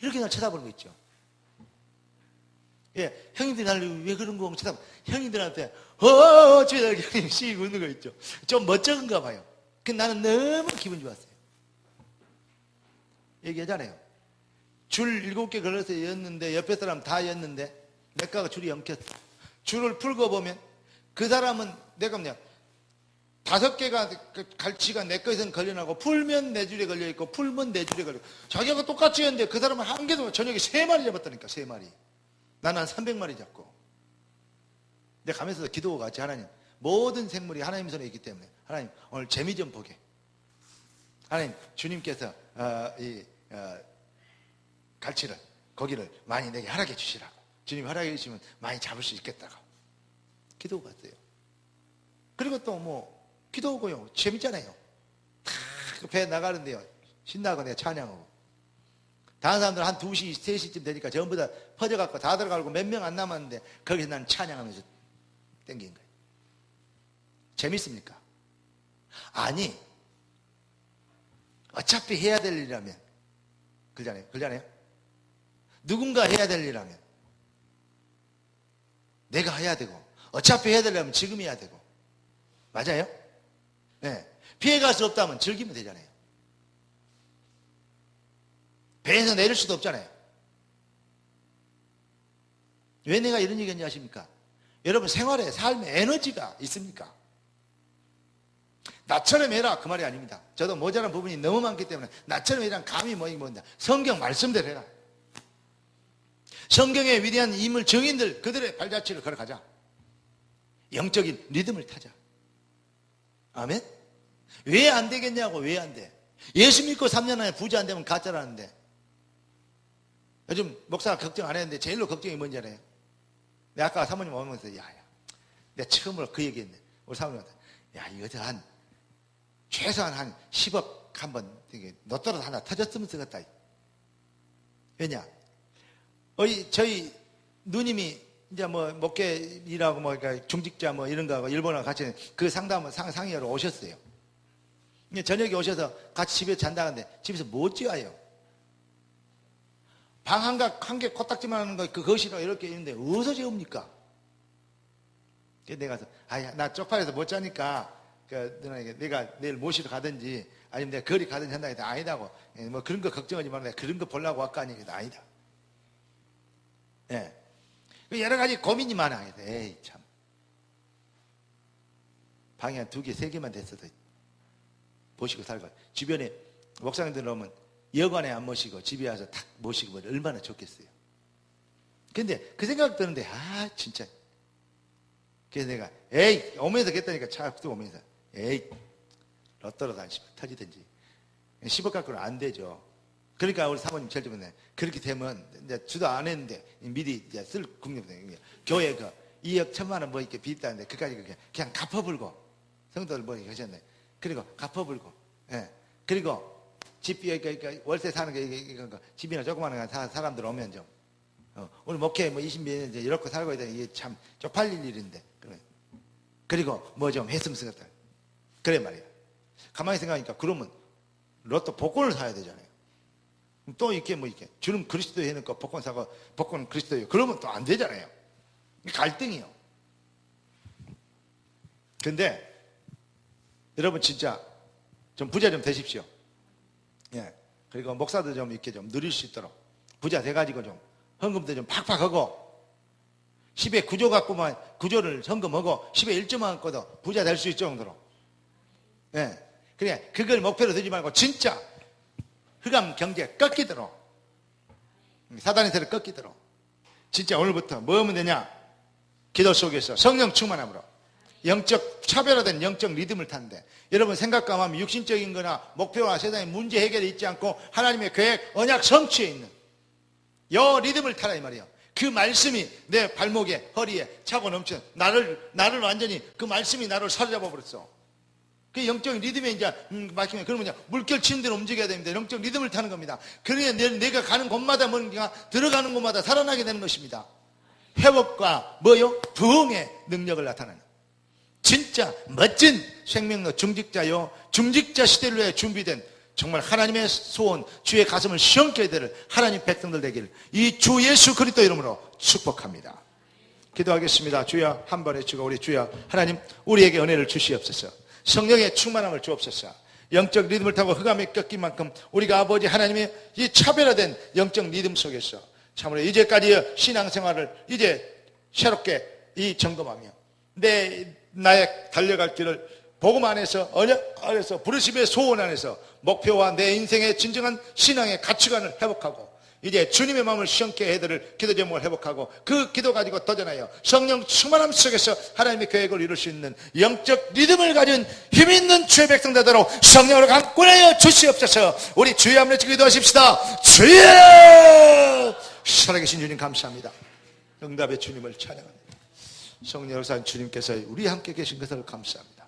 A: 이렇게 날 쳐다보는 거 있죠. 예, 형님들이 나를 왜 그런 거 쳐다봐. 형님들한테 주여 형님 씩 웃는 거 있죠. 좀 멋쩍은가 봐요. 그 나는 너무 기분 좋았어요. 얘기하잖아요. 줄 7개 걸려서 였는데 옆에 사람 다 였는데 내가가 줄이 엉켰어. 줄을 풀고 보면 그 사람은 내가 그냥 5개가 갈치가 내 거에선 걸려나고 풀면 내 줄에 걸려있고 풀면 내 줄에 걸려있고 자기가 똑같이 했는데 그 사람은 한 개도 저녁에 3마리 잡았다니까. 3마리. 나는 한 300마리 잡고. 내가 가면서도 기도하고 같이 하나님 모든 생물이 하나님 손에 있기 때문에 하나님 오늘 재미 좀 보게. 하나님 주님께서 갈치를 고기를 많이 내게 허락해 주시라고. 주님 허락해 주시면 많이 잡을 수 있겠다고 기도하고 갔어요. 그리고 또 뭐 기도하고요 재밌잖아요. 배 나가는데요 신나고 내가 찬양하고 다른 사람들은 한 2시 3시쯤 되니까 전부 다 퍼져갖고 다 들어가고 몇 명 안 남았는데 거기서 난 찬양하면서 땡긴 거예요. 재밌습니까? 아니 어차피 해야 될 일이라면 그러잖아요. 누군가 해야 될 일이라면 내가 해야 되고 어차피 해야 되려면 지금 해야 되고 맞아요? 네. 피해갈 수 없다면 즐기면 되잖아요. 배에서 내릴 수도 없잖아요. 왜 내가 이런 얘기했는지 아십니까? 여러분 생활에 삶에 에너지가 있습니까? 나처럼 해라 그 말이 아닙니다. 저도 모자란 부분이 너무 많기 때문에 나처럼 해라 감히 뭐인다. 성경 말씀대로 해라. 성경의 위대한 인물 증인들 그들의 발자취를 걸어가자. 영적인 리듬을 타자. 아멘? 왜 안 되겠냐고. 왜 안 돼? 예수 믿고 3년 안에 부자 안 되면 가짜라는데 요즘 목사가 걱정 안 했는데 제일로 걱정이 뭔지 알아요? 내가 아까 사모님 오면서 야야 내가 처음으로 그 얘기했는데 우리 사모님한테 야 이거 한 최소한 한 10억 한번 너떨어도 하나 터졌으면 쓰겠다. 왜냐? 저희 누님이 이제 뭐 목회 일하고 뭐 그러니까 중직자 뭐 이런 거하고 일본하고 같이 그 상담을 상의하러 오셨어요. 저녁에 오셔서 같이 집에 잔다는데 집에서 못 지어요. 방 한 개 코딱지만 하는 거 그것이라 이렇게 있는데 어디서 재웁니까? 그래서 내가 가서 나 쪽팔려서 못 자니까 누나에게 내가 내일 모시러 가든지 아니면 내가 거리 가든지 한다 했더니 아니다고. 뭐 그런 거 걱정하지 말고 내가 그런 거 보려고 아까 하니까 아니다. 예. 여러 가지 고민이 많아. 에이 참 방이 한 2개 3개만 됐어도 모시고 살고 주변에 목사님들 오면 여관에 안 모시고 집에 와서 탁 모시고 얼마나 좋겠어요. 근데 그 생각 드는데 진짜 그래서 내가 에이 오면서 겠다니까 차 앞서 오면서 에이 로또로도 한 10억 터지든지 10억 갖고는 안 되죠. 그러니까 우리 사모님 제일 좋은데 그렇게 되면 이제 주도 안 했는데 미리 이제 쓸 국립 교회 2억 1천만 원 뭐 이렇게 빚다는데 그까지 그냥 갚아불고 성도들 뭐 이렇게 하셨네. 그리고 갚아불고 그리고 집 그러니까 월세 사는 게 집이나 조그마한 사람들 오면 좀 우리 목회 뭐 20몇 년 이제 이렇게 살고 있다니 이게 참 쪽팔릴 일인데 그리고 뭐 좀 했으면 쓰겠다. 그래 말이야. 가만히 생각하니까 그러면 로또 복권을 사야 되잖아요. 또 이렇게 뭐 이렇게 주름 그리스도 해놓고 복권 사고 복권 그리스도예요. 그러면 또 안 되잖아요. 갈등이요. 근데 여러분 진짜 좀 부자 좀 되십시오. 예. 그리고 목사도 좀 이렇게 좀 누릴 수 있도록 부자 돼가지고 좀 헌금도 좀 팍팍 하고 10에 9조 갖고만 9조를 헌금하고 10에 1조만 갖고도 부자 될 수 있을 정도로. 예. 그래, 그걸 목표로 두지 말고 진짜 흑암 경제 꺾이도록, 사단의 세를 꺾이도록 진짜 오늘부터 뭐 하면 되냐? 기도 속에서 성령 충만함으로 영적 차별화된 영적 리듬을 타는데, 여러분 생각과 마음 육신적인 거나 목표와 세상의 문제 해결이 있지 않고 하나님의 계획 언약 성취에 있는 요 리듬을 타라 이 말이에요. 그 말씀이 내 발목에 허리에 차고 넘치는 나를 완전히 그 말씀이 나를 사로잡아 버렸어. 그 영적인 리듬에 이제 막히면 그러면 물결 치는 대로 움직여야 됩니다. 영적 리듬을 타는 겁니다. 그래야 내가 가는 곳마다 뭔가 들어가는 곳마다 살아나게 되는 것입니다. 회복과 뭐요? 부흥의 능력을 나타내는 진짜 멋진 생명력 중직자요, 중직자 시대를 위해 준비된 정말 하나님의 소원, 주의 가슴을 시원케 해드릴 하나님 백성들 되기를 이 주 예수 그리스도 이름으로 축복합니다. 기도하겠습니다. 주여 한번 외치고 우리 주여 하나님 우리에게 은혜를 주시옵소서. 성령의 충만함을 주옵소서. 영적 리듬을 타고 흑암에 꺾인 만큼 우리가 아버지 하나님의 이 차별화된 영적 리듬 속에서 참으로 이제까지의 신앙생활을 이제 새롭게 이 점검하며 나의 달려갈 길을 복음 안에서 언약 안에서 부르심의 소원 안에서 목표와 내 인생의 진정한 신앙의 가치관을 회복하고 이제 주님의 마음을 시원케 해드릴 기도 제목을 회복하고 그 기도 가지고 도전하여 성령 충만함 속에서 하나님의 계획을 이룰 수 있는 영적 리듬을 가진 힘있는 주의 백성되도록 성령으로 강권하여 주시옵소서. 우리 주의 한번 외치고 기도하십시다. 주여! 살아계신 주님 감사합니다. 응답의 주님을 찬양합니다. 성령 역사한 주님께서 우리 함께 계신 것을 감사합니다.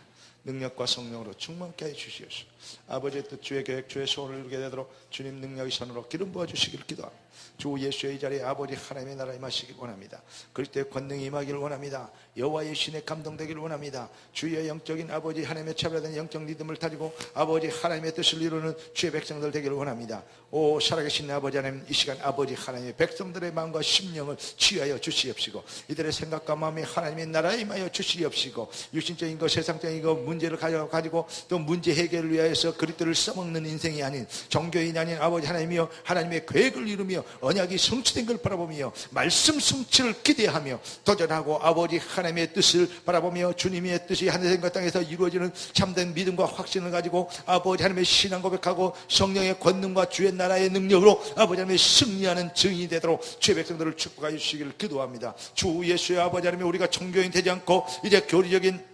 A: 능력과 성령으로 충만케 해 주시옵소서. 아버지의 뜻, 주의 계획, 주의 소원을 이루게 되도록 주님 능력의 손으로 기름 부어주시기를 기도합니다. 주 예수의 이 자리에 아버지 하나님의 나라 임하시길 원합니다. 그리스도의 권능이 임하기를 원합니다. 여호와의 신에 감동되기를 원합니다. 주의 영적인 아버지 하나님의 차별화된 영적 리듬을 타지고 아버지 하나님의 뜻을 이루는 주의 백성들 되기를 원합니다. 오 살아계신 아버지 하나님, 이 시간 아버지 하나님의 백성들의 마음과 심령을 치유하여 주시옵시고 이들의 생각과 마음이 하나님의 나라에 임하여 주시옵시고 육신적인 것, 세상적인 것 문제를 가지고 또 문제 해결을 위하여서 그리스도를 써먹는 인생이 아닌 종교인이 아닌 아버지 하나님이여 하나님의 계획을 이루며 언약이 성취된 걸 바라보며 말씀 성취를 기대하며 도전하고 아버지 하나님의 뜻을 바라보며 주님의 뜻이 하늘과 땅에서 이루어지는 참된 믿음과 확신을 가지고 아버지 하나님의 신앙 고백하고 성령의 권능과 주의 나라의 능력으로 아버지 하나님의 승리하는 증인이 되도록 주의 백성들을 축복하여 주시기를 기도합니다. 주 예수의 아버지 하나님, 우리가 종교인 되지 않고 이제 교리적인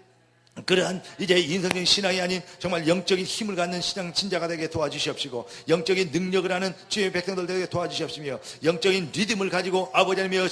A: 그러한 이제 인성적인 신앙이 아닌 정말 영적인 힘을 갖는 신앙 진자가 되게 도와주시옵시고 영적인 능력을 하는 주의 백성들 되게 도와주시옵시며 영적인 리듬을 가지고 아버지 하나님의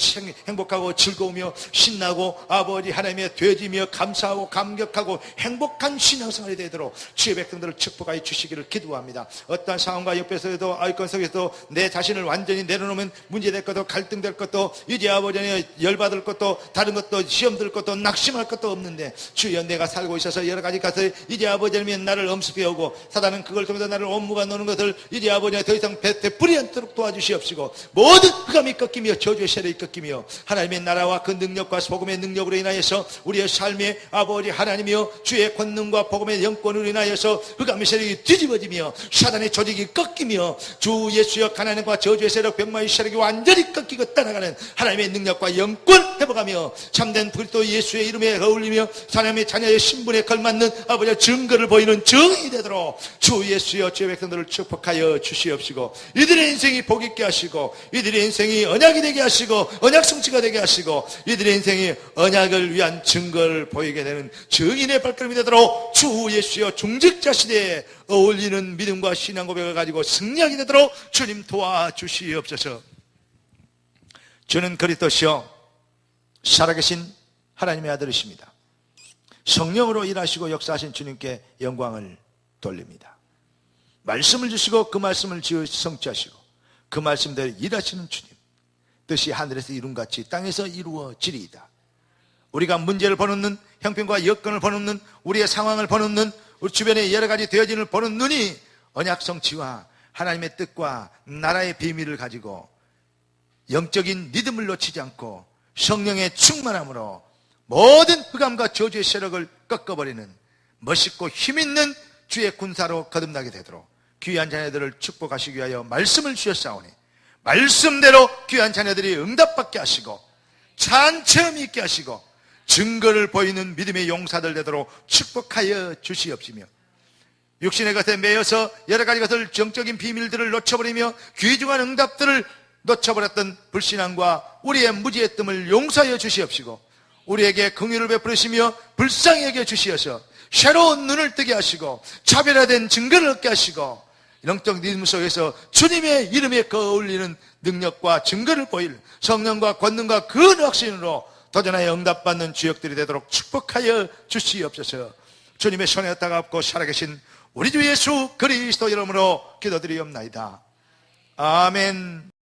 A: 행복하고 즐거우며 신나고 아버지 하나님의 되어지며 감사하고 감격하고 행복한 신앙생활이 되도록 주의 백성들을 축복하여 주시기를 기도합니다. 어떠한 상황과 옆에서도 아이콘 속에서도 내 자신을 완전히 내려놓으면 문제될 것도 갈등될 것도 이제 아버지 하나님 열받을 것도 다른 것도 시험 들 것도 낙심할 것도 없는데 주여 내가 살고 있어서 여러 가지 것을 이제 아버지 하나님이 나를 엄습해오고 사단은 그걸 통해서 나를 업무가 노는 것을 이제 아버지 하나님 더 이상 되풀이 않도록 도와주시옵시고 모든 흑암이 꺾이며 저주의 세력이 꺾이며 하나님의 나라와 그 능력과 복음의 능력으로 인하여서 우리의 삶에 아버지 하나님이여 주의 권능과 복음의 영권으로 인하여서 흑암의 세력이 뒤집어지며 사단의 조직이 꺾이며 주 예수여 가난과 저주의 세력 병마의 세력이 완전히 꺾이고 떠나가는 하나님의 능력과 영권 회복하며 참된 그리스도 예수의 이름에 어울리며 하나님의 자녀의 신분에 걸맞는 아버지의 증거를 보이는 증인이 되도록 주 예수여 주의 백성들을 축복하여 주시옵시고 이들의 인생이 복 있게 하시고 이들의 인생이 언약이 되게 하시고 언약 성취가 되게 하시고 이들의 인생이 언약을 위한 증거를 보이게 되는 증인의 발걸음이 되도록 주 예수여 중직자 시대에 어울리는 믿음과 신앙 고백을 가지고 승리하게 되도록 주님 도와주시옵소서. 주는 그리스도시여 살아계신 하나님의 아들이십니다. 성령으로 일하시고 역사하신 주님께 영광을 돌립니다. 말씀을 주시고 그 말씀을 성취하시고 그 말씀대로 일하시는 주님, 뜻이 하늘에서 이룬같이 땅에서 이루어지리이다. 우리가 문제를 보는 형편과 여건을 보는 우리의 상황을 보는 우리 주변의 여러 가지 되어짐을 보는 눈이 언약 성취와 하나님의 뜻과 나라의 비밀을 가지고 영적인 리듬을 놓치지 않고 성령의 충만함으로 모든 흑암과 저주의 세력을 꺾어버리는 멋있고 힘있는 주의 군사로 거듭나게 되도록
B: 귀한 자녀들을 축복하시기 위하여 말씀을 주셨사오니 말씀대로 귀한 자녀들이 응답받게 하시고 찬체험이 있게 하시고 증거를 보이는 믿음의 용사들 되도록 축복하여 주시옵시며, 육신의 것에 매여서 여러 가지 것을 정적인 비밀들을 놓쳐버리며 귀중한 응답들을 놓쳐버렸던 불신앙과 우리의 무지의 뜸을 용서하여 주시옵시고, 우리에게 긍휼을 베푸시며 불쌍히 여겨 주시어서 새로운 눈을 뜨게 하시고 차별화된 증거를 얻게 하시고 영적 믿음 속에서 주님의 이름에 거울리는 능력과 증거를 보일 성령과 권능과 그 확신으로 도전하여 응답받는 주역들이 되도록 축복하여 주시옵소서. 주님의 손에 따갑고 살아계신 우리 주 예수 그리스도 이름으로 기도드리옵나이다. 아멘.